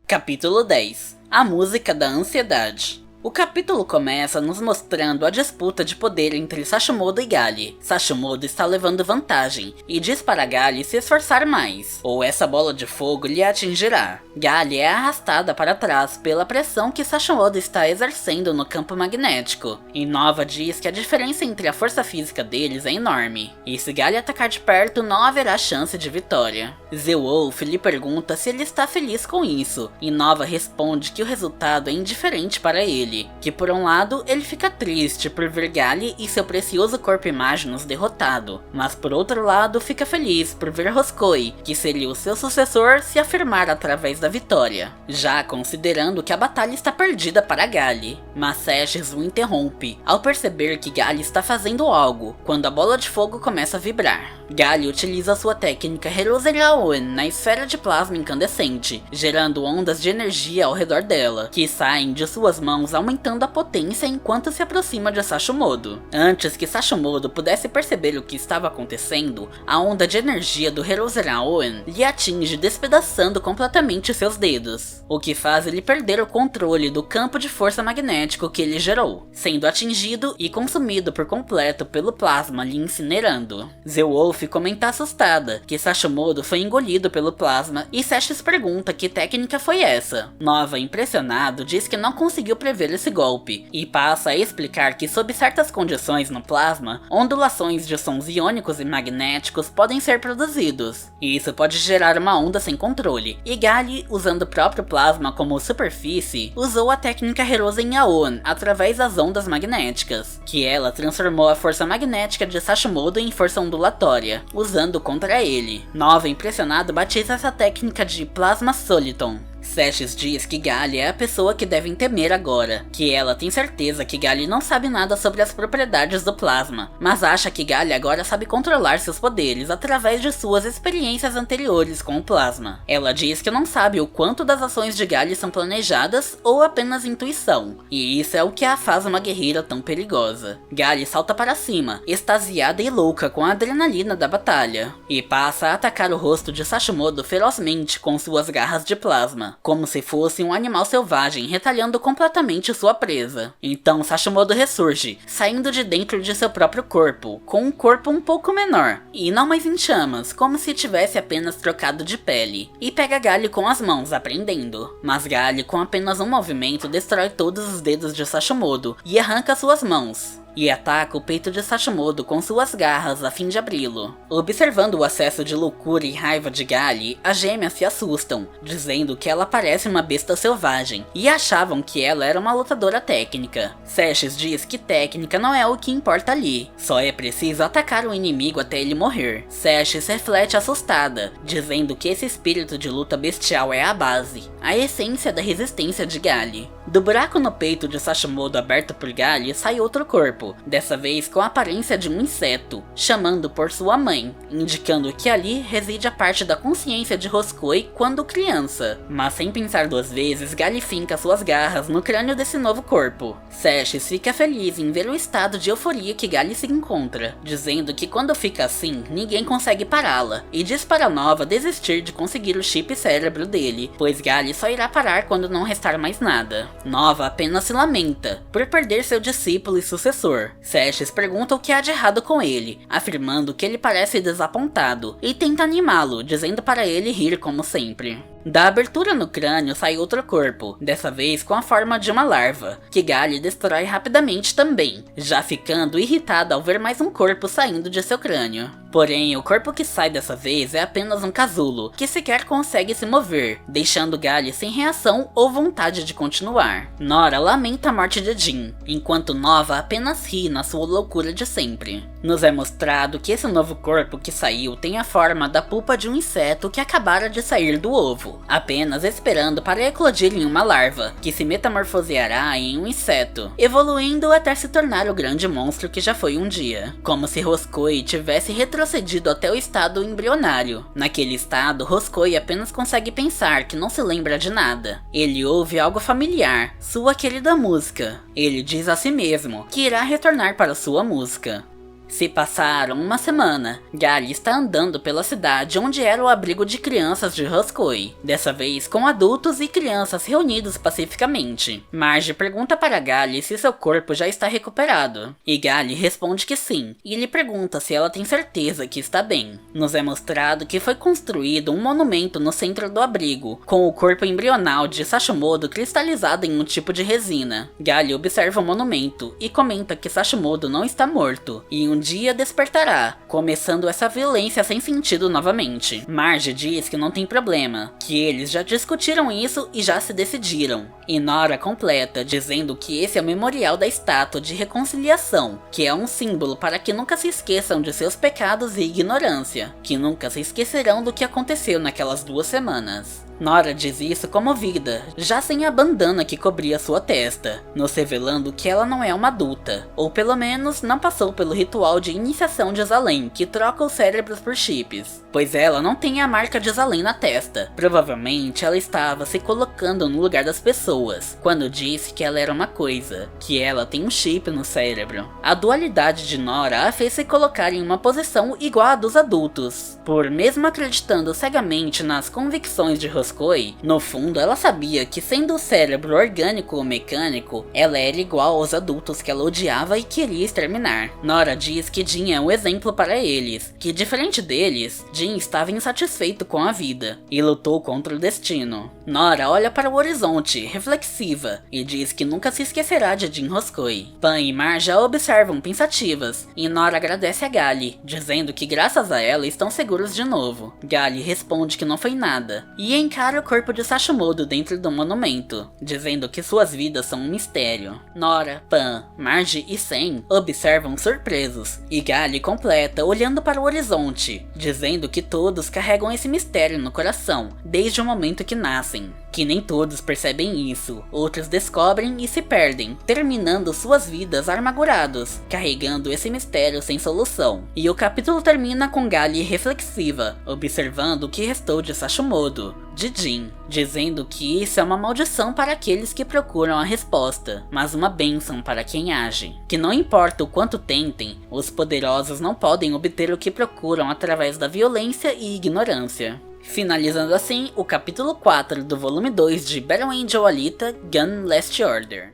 Capítulo 10 – A música da ansiedade. O capítulo começa nos mostrando a disputa de poder entre Sashimodo e Gali. Sashimodo está levando vantagem e diz para Gali se esforçar mais, ou essa bola de fogo lhe atingirá. Gali é arrastada para trás pela pressão que Sashimodo está exercendo no campo magnético, e Nova diz que a diferença entre a força física deles é enorme, e se Gali atacar de perto não haverá chance de vitória. Zeolf lhe pergunta se ele está feliz com isso, e Nova responde que o resultado é indiferente para ele, que por um lado ele fica triste por ver Gali e seu precioso corpo Imaginus derrotado, mas por outro lado fica feliz por ver Roscoe, que seria o seu sucessor, se afirmar através da vitória, já considerando que a batalha está perdida para Gali. Mas Sashes o interrompe, ao perceber que Gali está fazendo algo, quando a bola de fogo começa a vibrar. Gali utiliza sua técnica Heroseraoen na esfera de plasma incandescente, gerando ondas de energia ao redor dela, que saem de suas mãos aumentando a potência enquanto se aproxima de Sashimodo. Antes que Sashimodo pudesse perceber o que estava acontecendo, a onda de energia do Heroseraoen lhe atinge, despedaçando completamente seus dedos, o que faz ele perder o controle do campo de força magnético que ele gerou, sendo atingido e consumido por completo pelo plasma lhe incinerando. Zeolf Luffy comenta assustada que Sashomodo foi engolido pelo plasma e Seshes pergunta que técnica foi essa. Nova, impressionado, diz que não conseguiu prever esse golpe e passa a explicar que sob certas condições no plasma, ondulações de sons iônicos e magnéticos podem ser produzidos. E isso pode gerar uma onda sem controle. E Gali, usando o próprio plasma como superfície, usou a técnica Hiruzen Yaon através das ondas magnéticas, que ela transformou a força magnética de Sashomodo em força ondulatória, usando contra ele. Nova, impressionado, batiza essa técnica de Plasma Soliton. Seshes diz que Gali é a pessoa que devem temer agora, que ela tem certeza que Gali não sabe nada sobre as propriedades do plasma, mas acha que Gali agora sabe controlar seus poderes através de suas experiências anteriores com o plasma. Ela diz que não sabe o quanto das ações de Gali são planejadas ou apenas intuição, e isso é o que a faz uma guerreira tão perigosa. Gali salta para cima, extasiada e louca com a adrenalina da batalha, e passa a atacar o rosto de Sashomodo ferozmente com suas garras de plasma, como se fosse um animal selvagem retalhando completamente sua presa. Então Sashomodo ressurge, saindo de dentro de seu próprio corpo, com um corpo um pouco menor, e não mais em chamas, como se tivesse apenas trocado de pele, e pega Gali com as mãos, aprendendo. Mas Gali, com apenas um movimento, destrói todos os dedos de Sashomodo e arranca suas mãos, e ataca o peito de Sashomodo com suas garras a fim de abri-lo. Observando o acesso de loucura e raiva de Gali, as gêmeas se assustam, dizendo que ela parece uma besta selvagem, e achavam que ela era uma lutadora técnica. Seshes diz que técnica não é o que importa ali, só é preciso atacar o inimigo até ele morrer. Seshes reflete assustada, dizendo que esse espírito de luta bestial é a base, a essência da resistência de Gali. Do buraco no peito de Sashomodo aberto por Gali sai outro corpo, dessa vez com a aparência de um inseto, chamando por sua mãe, indicando que ali reside a parte da consciência de Roscoe quando criança. Mas sem pensar duas vezes, Gali finca suas garras no crânio desse novo corpo. Seshes fica feliz em ver o estado de euforia que Gali se encontra, dizendo que quando fica assim, ninguém consegue pará-la, e diz para Nova desistir de conseguir o chip cérebro dele, pois Gali só irá parar quando não restar mais nada. Nova apenas se lamenta por perder seu discípulo e sucessor. Seshes pergunta o que há de errado com ele, afirmando que ele parece desapontado, e tenta animá-lo, dizendo para ele rir como sempre. Da abertura no crânio sai outro corpo, dessa vez com a forma de uma larva, que Gali destrói rapidamente também, já ficando irritada ao ver mais um corpo saindo de seu crânio. Porém, o corpo que sai dessa vez é apenas um casulo, que sequer consegue se mover, deixando Gali sem reação ou vontade de continuar. Nora lamenta a morte de Jin, enquanto Nova apenas ri na sua loucura de sempre. Nos é mostrado que esse novo corpo que saiu tem a forma da pupa de um inseto que acabara de sair do ovo, apenas esperando para eclodir em uma larva, que se metamorfoseará em um inseto, evoluindo até se tornar o grande monstro que já foi um dia. Como se Roscoe tivesse retrocedido até o estado embrionário. Naquele estado, Roscoe apenas consegue pensar que não se lembra de nada. Ele ouve algo familiar, sua querida música. Ele diz a si mesmo que irá retornar para sua música. Se passaram uma semana, Gali está andando pela cidade onde era o abrigo de crianças de Roscoe, dessa vez com adultos e crianças reunidos pacificamente. Marge pergunta para Gali se seu corpo já está recuperado, e Gali responde que sim, e lhe pergunta se ela tem certeza que está bem. Nos é mostrado que foi construído um monumento no centro do abrigo, com o corpo embrional de Sashomodo cristalizado em um tipo de resina. Gali observa o monumento e comenta que Sashomodo não está morto, e um dia despertará, começando essa violência sem sentido novamente. Marge diz que não tem problema, que eles já discutiram isso e já se decidiram. E Nora completa, dizendo que esse é o memorial da estátua de reconciliação, que é um símbolo para que nunca se esqueçam de seus pecados e ignorância, que nunca se esquecerão do que aconteceu naquelas 2 semanas. Nora diz isso comovida, já sem a bandana que cobria sua testa, nos revelando que ela não é uma adulta, ou pelo menos não passou pelo ritual de iniciação de Zalem, que troca os cérebros por chips, pois ela não tem a marca de Zalem na testa. Provavelmente ela estava se colocando no lugar das pessoas, quando disse que ela era uma coisa, que ela tem um chip no cérebro. A dualidade de Nora a fez se colocar em uma posição igual à dos adultos, por mesmo acreditando cegamente nas convicções de Roscoe, Roscoe, no fundo ela sabia que, sendo o cérebro orgânico ou mecânico, ela era igual aos adultos que ela odiava e queria exterminar. Nora diz que Jin é um exemplo para eles, que diferente deles, Jin estava insatisfeito com a vida e lutou contra o destino. Nora olha para o horizonte, reflexiva, e diz que nunca se esquecerá de Jin Roscoe. Pan e Marge a observam pensativas, e Nora agradece a Gali, dizendo que graças a ela estão seguros de novo. Gali responde que não foi nada, e encara o corpo de Sashimoto dentro do monumento, dizendo que suas vidas são um mistério. Nora, Pan, Marge e Sen observam surpresos, e Gali completa olhando para o horizonte, dizendo que todos carregam esse mistério no coração, desde o momento que nascem. Que nem todos percebem isso, outros descobrem e se perdem, terminando suas vidas amargurados, carregando esse mistério sem solução. E o capítulo termina com Gali reflexiva, observando o que restou de Sashimoto, de Jin, dizendo que isso é uma maldição para aqueles que procuram a resposta, mas uma bênção para quem age. Que não importa o quanto tentem, os poderosos não podem obter o que procuram através da violência e ignorância. Finalizando assim o capítulo 4 do volume 2 de Battle Angel Alita Gun Last Order.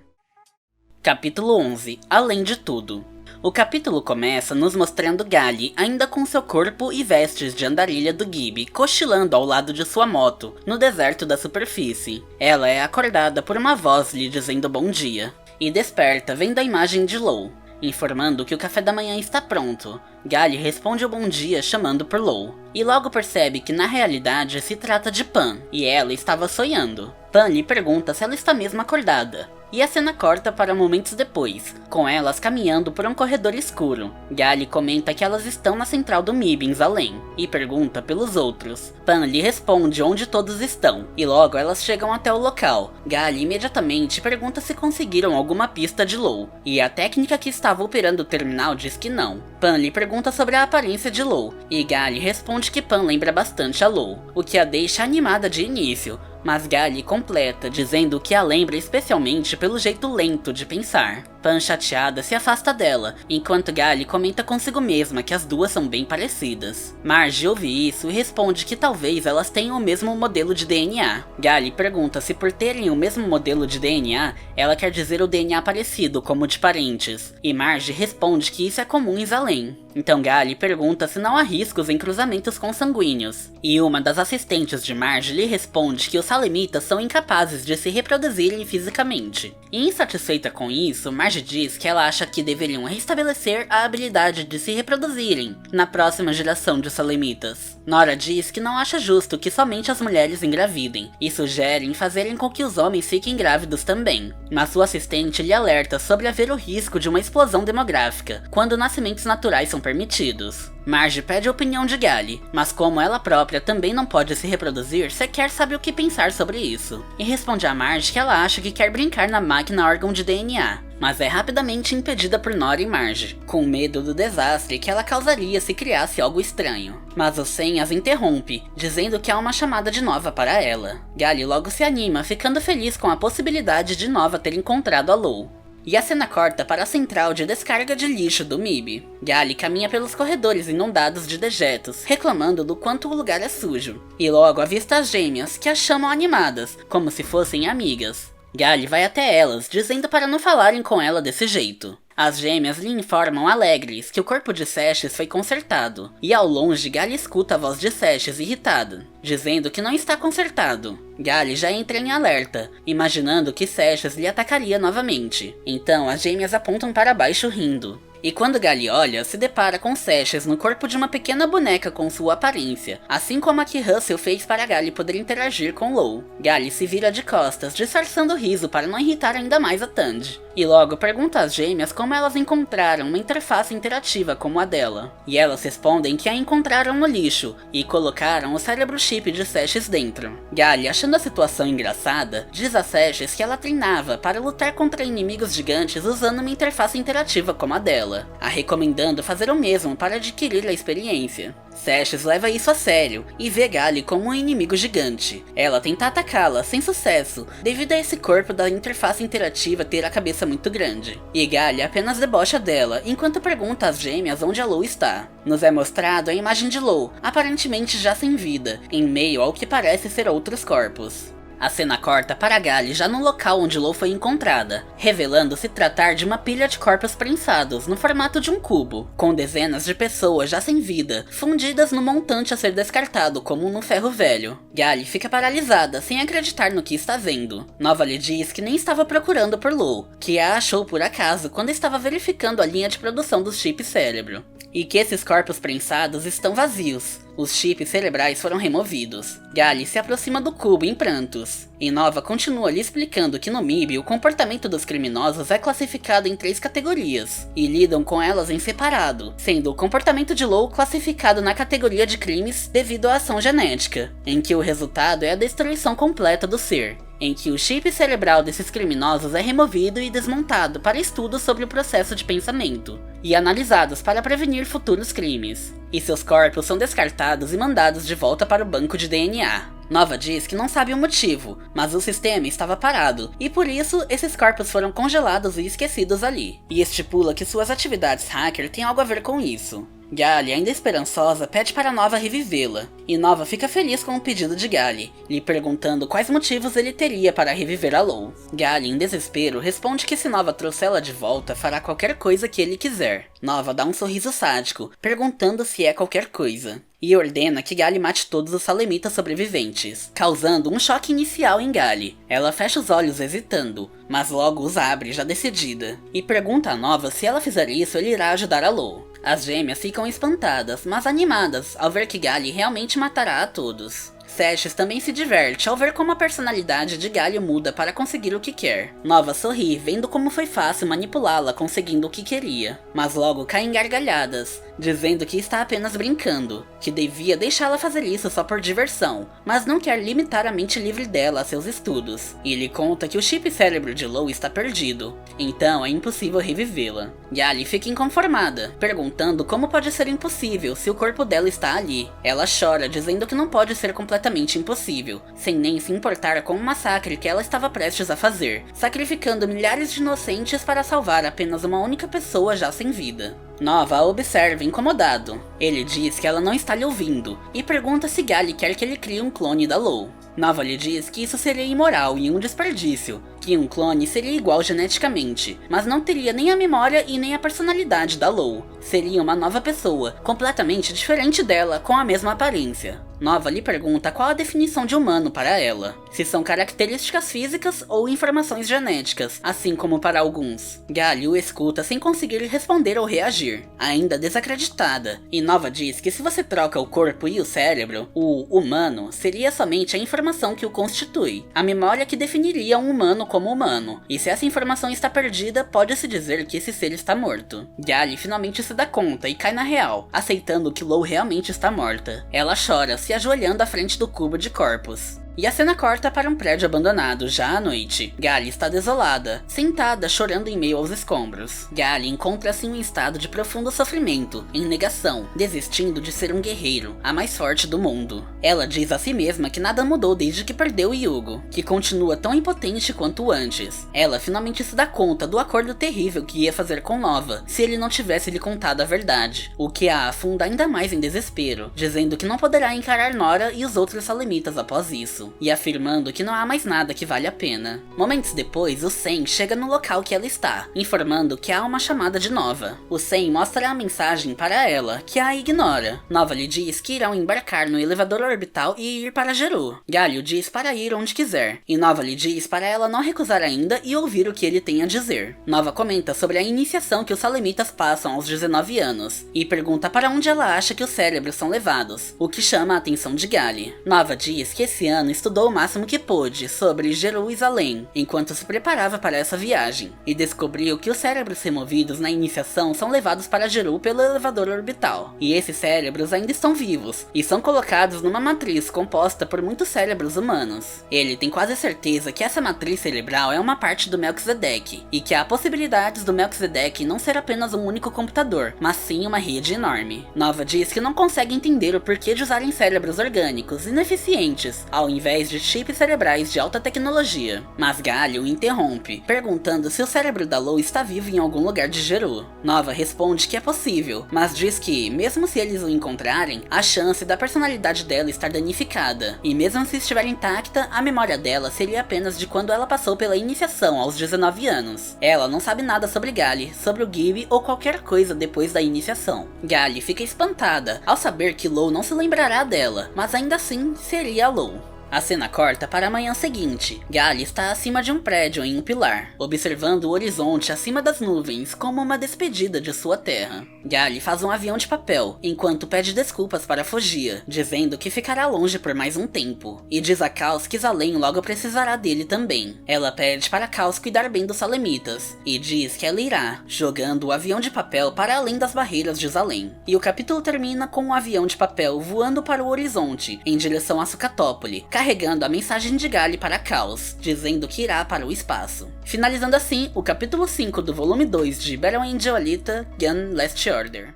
Capítulo 11 Além de Tudo. O capítulo começa nos mostrando Gali ainda com seu corpo e vestes de andarilha do Gibi cochilando ao lado de sua moto, no deserto da superfície. Ela é acordada por uma voz lhe dizendo bom dia, e desperta vendo a imagem de Lou, informando que o café da manhã está pronto. Gali responde o bom dia chamando por Lou, e logo percebe que na realidade se trata de Pan, e ela estava sonhando. Pan lhe pergunta se ela está mesmo acordada, e a cena corta para momentos depois, com elas caminhando por um corredor escuro. Gali comenta que elas estão na central do MIB em Zalem, e pergunta pelos outros. Pan lhe responde onde todos estão, e logo elas chegam até o local. Gali imediatamente pergunta se conseguiram alguma pista de Lou, e a técnica que estava operando o terminal diz que não. Pan lhe pergunta sobre a aparência de Lou, e Gali responde que Pan lembra bastante a Lou, o que a deixa animada de início, mas Gali completa dizendo que a lembra especialmente pelo jeito lento de pensar. Pan, chateada, se afasta dela, enquanto Gali comenta consigo mesma que as duas são bem parecidas. Marge ouve isso e responde que talvez elas tenham o mesmo modelo de DNA. Gali pergunta se por terem o mesmo modelo de DNA, ela quer dizer o DNA parecido como de parentes, e Marge responde que isso é comum em Zalem. Então Gali pergunta se não há riscos em cruzamentos consanguíneos, e uma das assistentes de Marge lhe responde que os salemitas são incapazes de se reproduzirem fisicamente. E insatisfeita com isso, Marge diz que ela acha que deveriam restabelecer a habilidade de se reproduzirem na próxima geração de salemitas. Nora diz que não acha justo que somente as mulheres engravidem, e sugerem fazerem com que os homens fiquem grávidos também, mas sua assistente lhe alerta sobre haver o risco de uma explosão demográfica quando nascimentos naturais são permitidos. Marge pede a opinião de Gali, mas como ela própria também não pode se reproduzir, sequer sabe o que pensar sobre isso, e responde a Marge que ela acha que quer brincar na máquina órgão de DNA, mas é rapidamente impedida por Nora e Marge, com medo do desastre que ela causaria se criasse algo estranho. Mas o Sen as interrompe, dizendo que há uma chamada de Nova para ela. Gali logo se anima, ficando feliz com a possibilidade de Nova ter encontrado a Lou. E a cena corta para a central de descarga de lixo do MIB. Gali caminha pelos corredores inundados de dejetos, reclamando do quanto o lugar é sujo. E logo avista as gêmeas, que a chamam animadas, como se fossem amigas. Gali vai até elas, dizendo para não falarem com ela desse jeito. As gêmeas lhe informam alegres que o corpo de Seshes foi consertado, e ao longe Gali escuta a voz de Seshes irritada, dizendo que não está consertado. Gali já entra em alerta, imaginando que Seshes lhe atacaria novamente. Então as gêmeas apontam para baixo rindo. E quando Gali olha, se depara com Seshes no corpo de uma pequena boneca com sua aparência, assim como a que Russell fez para Gali poder interagir com Lou. Gali se vira de costas, disfarçando o riso para não irritar ainda mais a Tandy. E logo pergunta às gêmeas como elas encontraram uma interface interativa como a dela. E elas respondem que a encontraram no lixo, e colocaram o cérebro chip de Seshes dentro. Gali, achando a situação engraçada, diz a Seshes que ela treinava para lutar contra inimigos gigantes usando uma interface interativa como a dela, a recomendando fazer o mesmo para adquirir a experiência. Seshes leva isso a sério, e vê Gali como um inimigo gigante. Ela tenta atacá-la, sem sucesso, devido a esse corpo da interface interativa ter a cabeça cabeça muito grande. E Gali apenas debocha dela, enquanto pergunta às gêmeas onde a Lou está. Nos é mostrado a imagem de Lou, aparentemente já sem vida, em meio ao que parece ser outros corpos. A cena corta para Gali já no local onde Lou foi encontrada, revelando se tratar de uma pilha de corpos prensados no formato de um cubo, com dezenas de pessoas já sem vida, fundidas no montante a ser descartado como no ferro velho. Gali fica paralisada, sem acreditar no que está vendo. Nova lhe diz que nem estava procurando por Lou, que a achou por acaso quando estava verificando a linha de produção dos chips cérebro. E que esses corpos prensados estão vazios. Os chips cerebrais foram removidos. Gali se aproxima do cubo em prantos. E Nova continua lhe explicando que no MIB o comportamento dos criminosos é classificado em 3 categorias, e lidam com elas em separado, sendo o comportamento de Lou classificado na categoria de crimes devido à ação genética, em que o resultado é a destruição completa do ser, em que o chip cerebral desses criminosos é removido e desmontado para estudos sobre o processo de pensamento, e analisados para prevenir futuros crimes. E seus corpos são descartados e mandados de volta para o banco de DNA. Nova diz que não sabe o motivo, mas o sistema estava parado, e por isso esses corpos foram congelados e esquecidos ali. E estipula que suas atividades hacker têm algo a ver com isso. Gali, ainda esperançosa, pede para Nova revivê-la, e Nova fica feliz com o pedido de Gali, lhe perguntando quais motivos ele teria para reviver a Lou. Gali, em desespero, responde que se Nova trouxê-la de volta, fará qualquer coisa que ele quiser. Nova dá um sorriso sádico, perguntando se é qualquer coisa, e ordena que Gali mate todos os salemitas sobreviventes, causando um choque inicial em Gali. Ela fecha os olhos hesitando, mas logo os abre já decidida, e pergunta a Nova se ela fizer isso ele irá ajudar a Lou. As gêmeas ficam espantadas, mas animadas, ao ver que Gali realmente matará a todos. Seshes também se diverte ao ver como a personalidade de Gali muda para conseguir o que quer. Nova sorri, vendo como foi fácil manipulá-la conseguindo o que queria, mas logo cai em gargalhadas, dizendo que está apenas brincando, que devia deixá-la fazer isso só por diversão, mas não quer limitar a mente livre dela a seus estudos. E ele conta que o chip cérebro de Lou está perdido, então é impossível revivê-la. Gali fica inconformada, perguntando como pode ser impossível se o corpo dela está ali. Ela chora, dizendo que não pode ser completamente impossível, sem nem se importar com o massacre que ela estava prestes a fazer, sacrificando milhares de inocentes para salvar apenas uma única pessoa já sem vida. Nova a observa incomodado. Ele diz que ela não está lhe ouvindo, e pergunta se Gali quer que ele crie um clone da Lou. Nova lhe diz que isso seria imoral e um desperdício, que um clone seria igual geneticamente, mas não teria nem a memória e nem a personalidade da Lou. Seria uma nova pessoa, completamente diferente dela, com a mesma aparência. Nova lhe pergunta qual a definição de humano para ela, se são características físicas ou informações genéticas, assim como para alguns. Gali o escuta sem conseguir responder ou reagir, ainda desacreditada, e Nova diz que se você troca o corpo e o cérebro, o humano seria somente a informação que o constitui, a memória que definiria um humano como humano, e se essa informação está perdida, pode-se dizer que esse ser está morto. Gali finalmente se dá conta e cai na real, aceitando que Lou realmente está morta. Ela chora, se ajoelhando à frente do cubo de corpos. E a cena corta para um prédio abandonado, já à noite. Gali está desolada, sentada, chorando em meio aos escombros. Gali encontra-se em um estado de profundo sofrimento, em negação, desistindo de ser um guerreiro, a mais forte do mundo. Ela diz a si mesma que nada mudou desde que perdeu Hugo, que continua tão impotente quanto antes. Ela finalmente se dá conta do acordo terrível que ia fazer com Nova, se ele não tivesse lhe contado a verdade, o que a afunda ainda mais em desespero, dizendo que não poderá encarar Nora e os outros salemitas após isso, e afirmando que não há mais nada que vale a pena. Momentos depois, o Sen chega no local que ela está, informando que há uma chamada de Nova. O Sen mostra a mensagem para ela, que a ignora. Nova lhe diz que irão embarcar no elevador orbital e ir para Geru. Galio diz para ir onde quiser, e Nova lhe diz para ela não recusar ainda e ouvir o que ele tem a dizer. Nova comenta sobre a iniciação que os salemitas passam aos 19 anos, e pergunta para onde ela acha que os cérebros são levados, o que chama a atenção de Gali. Nova diz que esse ano estudou o máximo que pôde sobre Jerusalém, enquanto se preparava para essa viagem, e descobriu que os cérebros removidos na iniciação são levados para Jeru pelo elevador orbital, e esses cérebros ainda estão vivos, e são colocados numa matriz composta por muitos cérebros humanos. Ele tem quase certeza que essa matriz cerebral é uma parte do Melquisedeque, e que há possibilidades do Melquisedeque não ser apenas um único computador, mas sim uma rede enorme. Nova diz que não consegue entender o porquê de usarem cérebros orgânicos ineficientes, ao invés invés de chips cerebrais de alta tecnologia. Mas Gali o interrompe, perguntando se o cérebro da Lou está vivo em algum lugar de Geru. Nova responde que é possível, mas diz que, mesmo se eles o encontrarem, a chance da personalidade dela estar danificada, e mesmo se estiver intacta, a memória dela seria apenas de quando ela passou pela iniciação aos 19 anos. Ela não sabe nada sobre Gali, sobre o Gibby ou qualquer coisa depois da iniciação. Gali fica espantada ao saber que Lou não se lembrará dela, mas ainda assim seria a Lou. A cena corta para a manhã seguinte. Gali está acima de um prédio em um pilar, observando o horizonte acima das nuvens como uma despedida de sua terra. Gali faz um avião de papel, enquanto pede desculpas para Fogia, dizendo que ficará longe por mais um tempo, e diz a Caos que Zalem logo precisará dele também. Ela pede para Caos cuidar bem dos Salemitas, e diz que ela irá, jogando o avião de papel para além das barreiras de Zalem. E o capítulo termina com um avião de papel voando para o horizonte, em direção a Sucatópole, carregando a mensagem de Gali para Caos, dizendo que irá para o espaço. Finalizando assim o capítulo 5 do volume 2 de Battle Angel Alita Gun Last Order.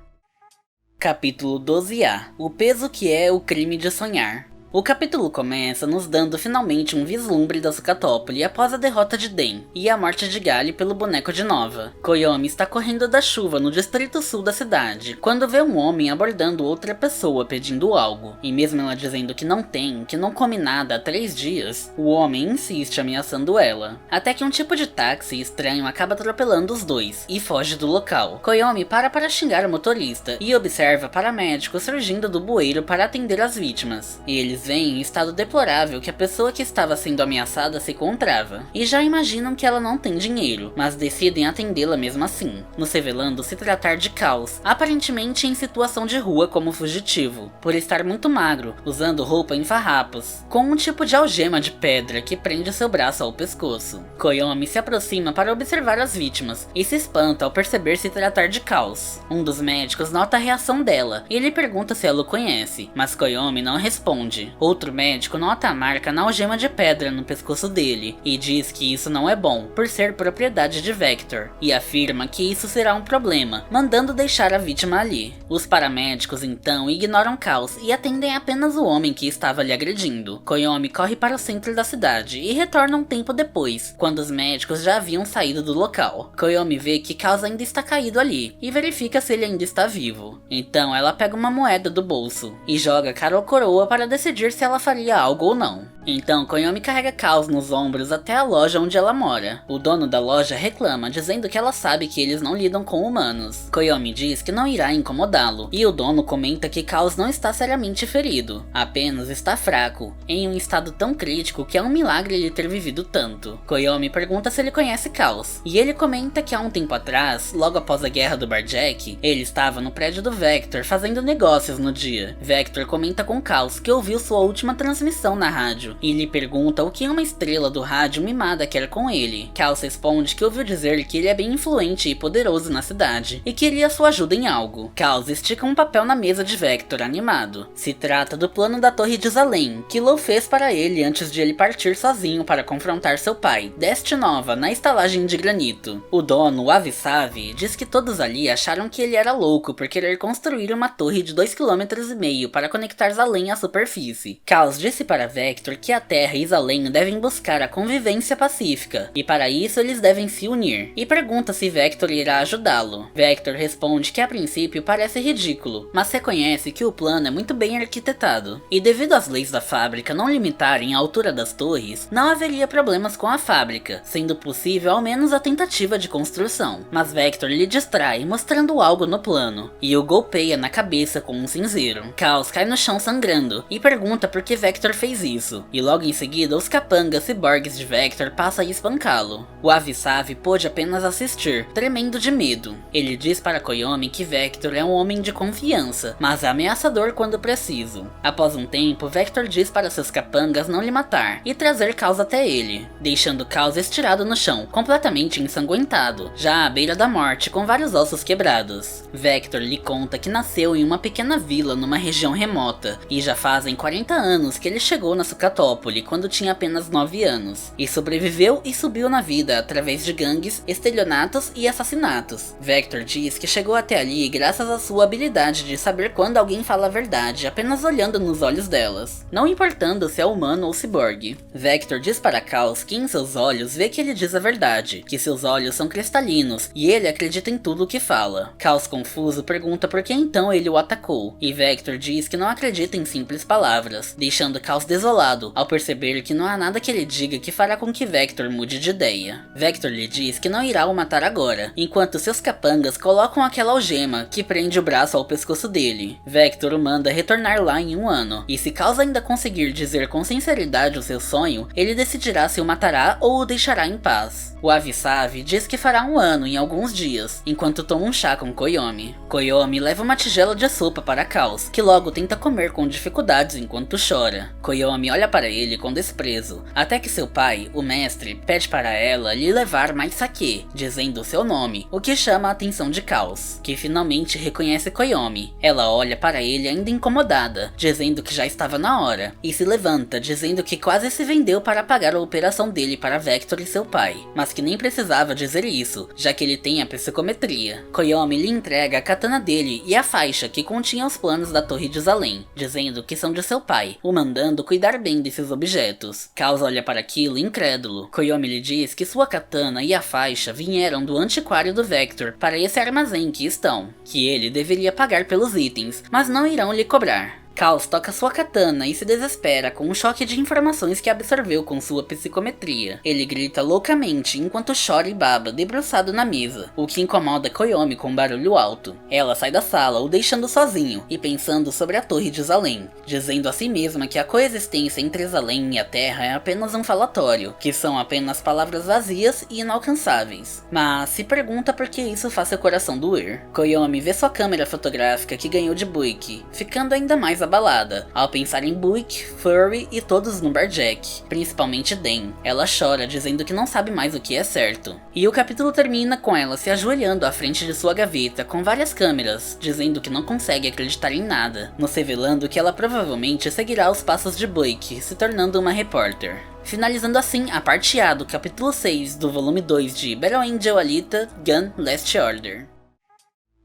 Capítulo 12A. O peso que é o crime de sonhar. O capítulo começa nos dando finalmente um vislumbre da Sucatópole após a derrota de Den e a morte de Gali pelo boneco de Nova. Koyomi está correndo da chuva no distrito sul da cidade, quando vê um homem abordando outra pessoa pedindo algo, e mesmo ela dizendo que não tem, que não come nada há 3 dias, o homem insiste ameaçando ela, até que um tipo de táxi estranho acaba atropelando os dois e foge do local. Koyomi para xingar o motorista e observa paramédicos surgindo do bueiro para atender as vítimas, e eles veem em estado deplorável que a pessoa que estava sendo ameaçada se encontrava, e já imaginam que ela não tem dinheiro, mas decidem atendê-la mesmo assim, nos revelando se tratar de Caos, aparentemente em situação de rua como fugitivo, por estar muito magro, usando roupa em farrapos, com um tipo de algema de pedra que prende seu braço ao pescoço. Koyomi se aproxima para observar as vítimas, e se espanta ao perceber se tratar de Caos. Um dos médicos nota a reação dela, e ele pergunta se ela o conhece, mas Koyomi não responde. Outro médico nota a marca na algema de pedra no pescoço dele, e diz que isso não é bom, por ser propriedade de Vector, e afirma que isso será um problema, mandando deixar a vítima ali. Os paramédicos então ignoram Caos e atendem apenas o homem que estava lhe agredindo. Koyomi corre para o centro da cidade e retorna um tempo depois, quando os médicos já haviam saído do local. Koyomi vê que Caos ainda está caído ali, e verifica se ele ainda está vivo. Então ela pega uma moeda do bolso, e joga cara ou coroa para decidir se ela faria algo ou não. Então Koyomi carrega Caos nos ombros até a loja onde ela mora. O dono da loja reclama, dizendo que ela sabe que eles não lidam com humanos. Koyomi diz que não irá incomodá-lo, e o dono comenta que Caos não está seriamente ferido, apenas está fraco, em um estado tão crítico que é um milagre ele ter vivido tanto. Koyomi pergunta se ele conhece Caos, e ele comenta que há um tempo atrás, logo após a guerra do Barjack, ele estava no prédio do Vector fazendo negócios no dia. Vector comenta com Caos que ouviu sua última transmissão na rádio, e lhe pergunta o que uma estrela do rádio mimada quer com ele. Caos responde que ouviu dizer que ele é bem influente e poderoso na cidade, e queria sua ajuda em algo. Caos estica um papel na mesa de Vector animado. Se trata do plano da Torre de Zalem, que Lou fez para ele antes de ele partir sozinho para confrontar seu pai, Deste Nova, na estalagem de granito. O dono, o Avisavi, diz que todos ali acharam que ele era louco por querer construir uma torre de 2,5 km para conectar Zalem à superfície. Caos disse para Vector que a Terra e Zalem devem buscar a convivência pacífica, e para isso eles devem se unir, e pergunta se Vector irá ajudá-lo. Vector responde que a princípio parece ridículo, mas reconhece que o plano é muito bem arquitetado, e devido às leis da fábrica não limitarem a altura das torres, não haveria problemas com a fábrica, sendo possível ao menos a tentativa de construção. Mas Vector lhe distrai, mostrando algo no plano, e o golpeia na cabeça com um cinzeiro. Caos cai no chão sangrando, e pergunta por que Vector fez isso, e logo em seguida os capangas ciborgues de Vector passam a espancá-lo. O Avisavi pôde apenas assistir, tremendo de medo. Ele diz para Koyomi que Vector é um homem de confiança, mas é ameaçador quando preciso. Após um tempo, Vector diz para seus capangas não lhe matar e trazer Caos até ele, deixando Caos estirado no chão, completamente ensanguentado, já à beira da morte com vários ossos quebrados. Vector lhe conta que nasceu em uma pequena vila numa região remota, e já fazem 40 40 anos que ele chegou na Sucatópole quando tinha apenas 9 anos, e sobreviveu e subiu na vida através de gangues, estelionatos e assassinatos. Vector diz que chegou até ali graças à sua habilidade de saber quando alguém fala a verdade apenas olhando nos olhos delas, não importando se é humano ou ciborgue. Vector diz para Caos que em seus olhos vê que ele diz a verdade, que seus olhos são cristalinos e ele acredita em tudo o que fala. Caos, confuso, pergunta por que então ele o atacou, e Vector diz que não acredita em simples palavras, deixando Caos desolado ao perceber que não há nada que ele diga que fará com que Vector mude de ideia. Vector lhe diz que não irá o matar agora, enquanto seus capangas colocam aquela algema que prende o braço ao pescoço dele. Vector o manda retornar lá em 1 ano, e se Caos ainda conseguir dizer com sinceridade o seu sonho, ele decidirá se o matará ou o deixará em paz. O Avisavi diz que fará 1 ano em alguns dias, enquanto toma um chá com Koyomi. Koyomi leva uma tigela de sopa para Caos, que logo tenta comer com dificuldades enquanto chora. Koyomi olha para ele com desprezo, até que seu pai, o mestre, pede para ela lhe levar mais sake, dizendo seu nome, o que chama a atenção de Caos, que finalmente reconhece Koyomi. Ela olha para ele ainda incomodada, dizendo que já estava na hora, e se levanta dizendo que quase se vendeu para pagar a operação dele para Vector e seu pai, mas que nem precisava dizer isso, já que ele tem a psicometria. Koyomi lhe entrega a katana dele e a faixa que continha os planos da Torre de Zalem, dizendo que são de seu pai, o mandando cuidar bem desses objetos. Caos olha para aquilo incrédulo. Koyomi lhe diz que sua katana e a faixa vieram do antiquário do Vector para esse armazém que estão, que ele deveria pagar pelos itens, mas não irão lhe cobrar. Caos toca sua katana e se desespera com um choque de informações que absorveu com sua psicometria. Ele grita loucamente enquanto chora e baba debruçado na mesa, o que incomoda Koyomi com um barulho alto. Ela sai da sala, o deixando sozinho e pensando sobre a Torre de Zalem, dizendo a si mesma que a coexistência entre Zalem e a Terra é apenas um falatório, que são apenas palavras vazias e inalcançáveis. Mas se pergunta por que isso faz seu coração doer. Koyomi vê sua câmera fotográfica que ganhou de Buick, ficando ainda mais abalada, ao pensar em Buick, Furry e todos no Barjack, principalmente Den. Ela chora, dizendo que não sabe mais o que é certo. E o capítulo termina com ela se ajoelhando à frente de sua gaveta com várias câmeras, dizendo que não consegue acreditar em nada, nos revelando que ela provavelmente seguirá os passos de Buick, se tornando uma repórter. Finalizando assim a parte A do capítulo 6 do volume 2 de Battle Angel Alita Gun Last Order.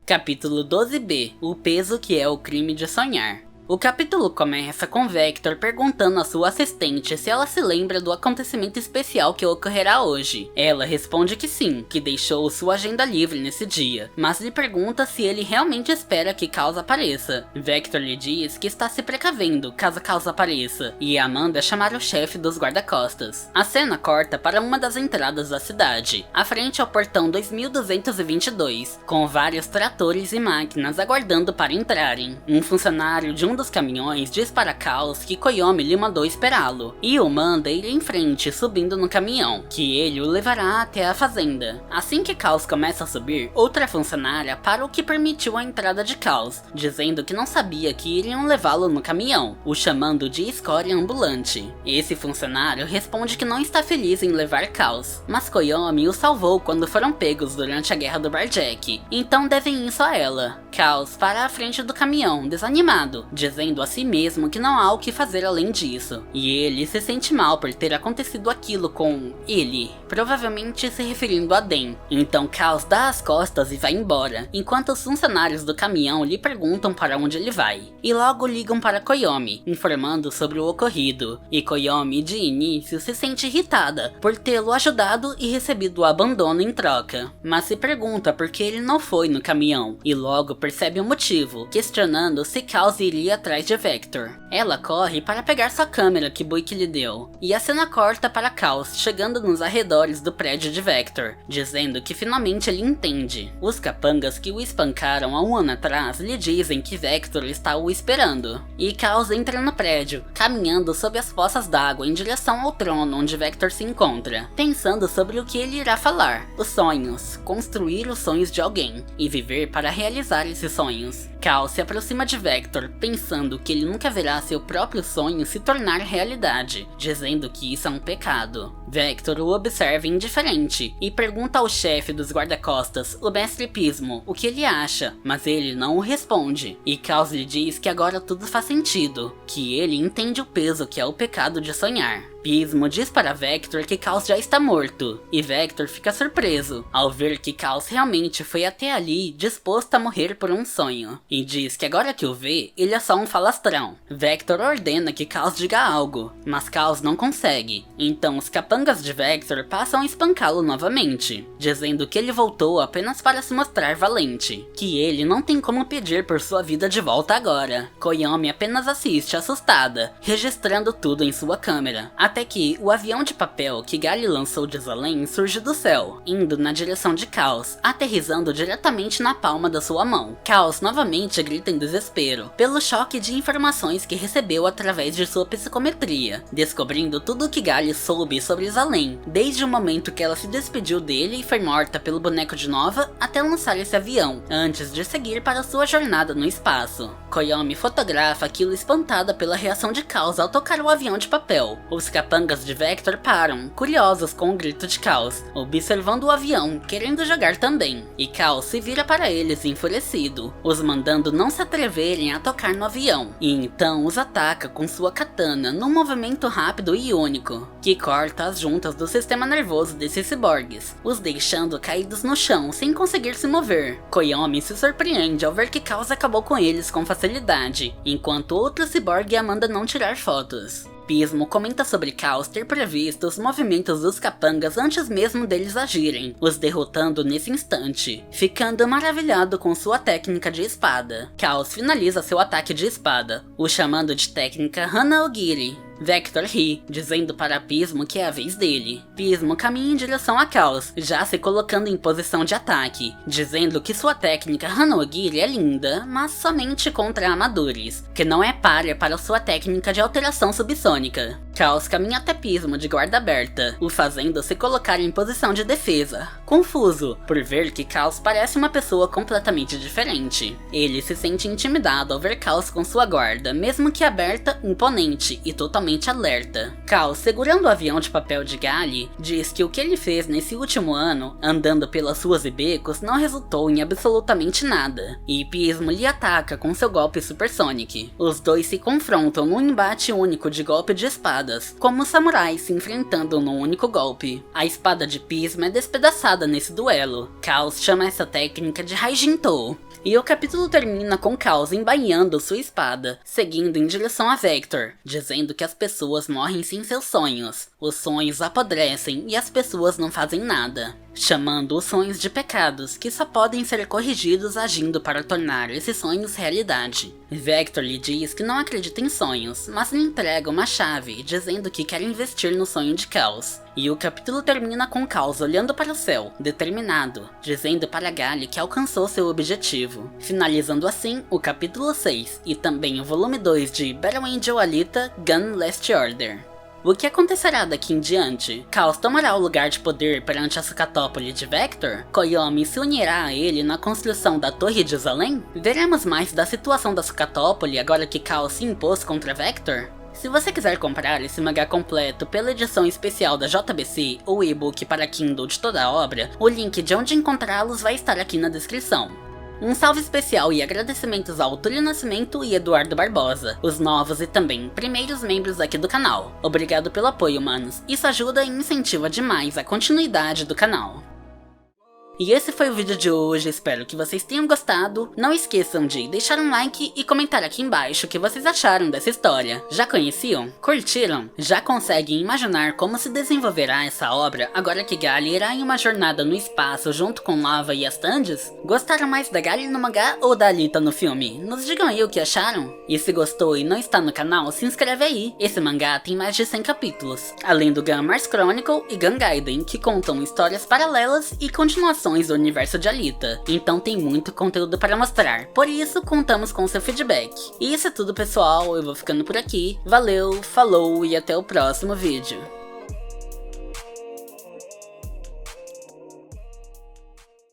Capítulo 12b, o peso que é o crime de sonhar. O capítulo começa com Vector perguntando à sua assistente se ela se lembra do acontecimento especial que ocorrerá hoje. Ela responde que sim, que deixou sua agenda livre nesse dia, mas lhe pergunta se ele realmente espera que Caos apareça. Vector lhe diz que está se precavendo caso Caos apareça, e Amanda chamar o chefe dos guarda-costas. A cena corta para uma das entradas da cidade, à frente ao portão 2222, com vários tratores e máquinas aguardando para entrarem. Um funcionário de um dos caminhões diz para Caos que Koyomi lhe mandou esperá-lo, e o manda ir em frente subindo no caminhão, que ele o levará até a fazenda. Assim que Caos começa a subir, outra funcionária para o que permitiu a entrada de Caos, dizendo que não sabia que iriam levá-lo no caminhão, o chamando de escória ambulante. Esse funcionário responde que não está feliz em levar Caos, mas Koyomi o salvou quando foram pegos durante a guerra do Barjack, então devem isso a ela. Caos para a frente do caminhão, desanimado, dizendo a si mesmo que não há o que fazer além disso, e ele se sente mal por ter acontecido aquilo com ele, provavelmente se referindo a Den. Então Caos dá as costas e vai embora, enquanto os funcionários do caminhão lhe perguntam para onde ele vai, e logo ligam para Koyomi, informando sobre o ocorrido, e Koyomi de início se sente irritada por tê-lo ajudado e recebido o abandono em troca, mas se pergunta por que ele não foi no caminhão, e logo percebe o motivo, questionando se Caos iria atrás de Vector. Ela corre para pegar sua câmera que Buick lhe deu, e a cena corta para Caos chegando nos arredores do prédio de Vector, dizendo que finalmente ele entende. Os capangas que o espancaram há 1 ano atrás lhe dizem que Vector está o esperando, e Caos entra no prédio, caminhando sob as poças d'água em direção ao trono onde Vector se encontra, pensando sobre o que ele irá falar, os sonhos, construir os sonhos de alguém, e viver para realizar esses sonhos. Caos se aproxima de Vector, pensando que ele nunca verá seu próprio sonho se tornar realidade, dizendo que isso é um pecado. Vector o observa indiferente e pergunta ao chefe dos guarda-costas, o Mestre Pismo, o que ele acha, mas ele não o responde. E Chaos lhe diz que agora tudo faz sentido, que ele entende o peso que é o pecado de sonhar. Pismo diz para Vector que Chaos já está morto, e Vector fica surpreso ao ver que Chaos realmente foi até ali disposto a morrer por um sonho, e diz que agora que o vê, ele é só um falastrão. Vector ordena que Chaos diga algo, mas Chaos não consegue, então os capangas de Vector passam a espancá-lo novamente, dizendo que ele voltou apenas para se mostrar valente, que ele não tem como pedir por sua vida de volta agora. Koyomi apenas assiste assustada, registrando tudo em sua câmera, até que o avião de papel que Gali lançou de Zalem surge do céu, indo na direção de Chaos, aterrissando diretamente na palma da sua mão. Chaos novamente grita em desespero, pelo choque de informações que recebeu através de sua psicometria, descobrindo tudo o que Gali soube sobre Zalem, desde o momento que ela se despediu dele e foi morta pelo boneco de Nova, até lançar esse avião, antes de seguir para sua jornada no espaço. Koyomi fotografa aquilo espantada pela reação de Chaos ao tocar o avião de papel. Os capangas de Vector param, curiosos com o grito de Chaos, observando o avião, querendo jogar também. E Chaos se vira para eles enfurecido, os mandando não se atreverem a tocar no avião. E então os ataca com sua katana num movimento rápido e único, que corta as juntas do sistema nervoso desses ciborgues, os deixando caídos no chão sem conseguir se mover. Koyomi se surpreende ao ver que Chaos acabou com eles com facilidade, enquanto outro ciborgue a manda não tirar fotos. Pismo comenta sobre Chaos ter previsto os movimentos dos capangas antes mesmo deles agirem, os derrotando nesse instante, ficando maravilhado com sua técnica de espada. Chaos finaliza seu ataque de espada, o chamando de técnica Hana Ogiri. Vector ri, dizendo para Pismo que é a vez dele. Pismo caminha em direção a Chaos, já se colocando em posição de ataque, dizendo que sua técnica Hana Ogiri é linda, mas somente contra amadores, que não é párea para sua técnica de alteração subsônica. Chaos caminha até Pismo de guarda aberta, o fazendo se colocar em posição de defesa, confuso, por ver que Chaos parece uma pessoa completamente diferente. Ele se sente intimidado ao ver Chaos com sua guarda, mesmo que aberta, imponente e totalmente alerta. Chaos, segurando o avião de papel de Gali, diz que o que ele fez nesse último ano, andando pelas ruas e becos, não resultou em absolutamente nada, e Pismo lhe ataca com seu golpe Supersonic. Os dois se confrontam num embate único de golpe de espadas, como samurais se enfrentando num único golpe. A espada de Pismo é despedaçada nesse duelo. Chaos chama essa técnica de Haijintou. E o capítulo termina com Chaos embainhando sua espada, seguindo em direção a Vector, dizendo que as pessoas morrem sem seus sonhos, os sonhos apodrecem e as pessoas não fazem nada, chamando os sonhos de pecados que só podem ser corrigidos agindo para tornar esses sonhos realidade. Vector lhe diz que não acredita em sonhos, mas lhe entrega uma chave, dizendo que quer investir no sonho de Chaos. E o capítulo termina com Chaos olhando para o céu, determinado, dizendo para Gali que alcançou seu objetivo. Finalizando assim o capítulo 6 e também o volume 2 de Battle Angel Alita Gun Last Order. O que acontecerá daqui em diante? Chaos tomará o lugar de poder perante a Sucatópole de Vector? Koyomi se unirá a ele na construção da Torre de Zalem? Veremos mais da situação da Sucatópole agora que Chaos se impôs contra Vector? Se você quiser comprar esse mangá completo pela edição especial da JBC ou e-book para Kindle de toda a obra, o link de onde encontrá-los vai estar aqui na descrição. Um salve especial e agradecimentos ao Túlio Nascimento e Eduardo Barbosa, os novos e também primeiros membros aqui do canal. Obrigado pelo apoio, manos. Isso ajuda e incentiva demais a continuidade do canal. E esse foi o vídeo de hoje, espero que vocês tenham gostado. Não esqueçam de deixar um like e comentar aqui embaixo o que vocês acharam dessa história. Já conheciam? Curtiram? Já conseguem imaginar como se desenvolverá essa obra agora que Gali irá em uma jornada no espaço junto com Nova e as Tandes? Gostaram mais da Gali no mangá ou da Alita no filme? Nos digam aí o que acharam. E se gostou e não está no canal, se inscreve aí. Esse mangá tem mais de 100 capítulos, além do Gun Mars Chronicle e Gun Gaiden, que contam histórias paralelas e continuações do universo de Alita, então tem muito conteúdo para mostrar, por isso contamos com seu feedback. E isso é tudo, pessoal, eu vou ficando por aqui, valeu, falou e até o próximo vídeo.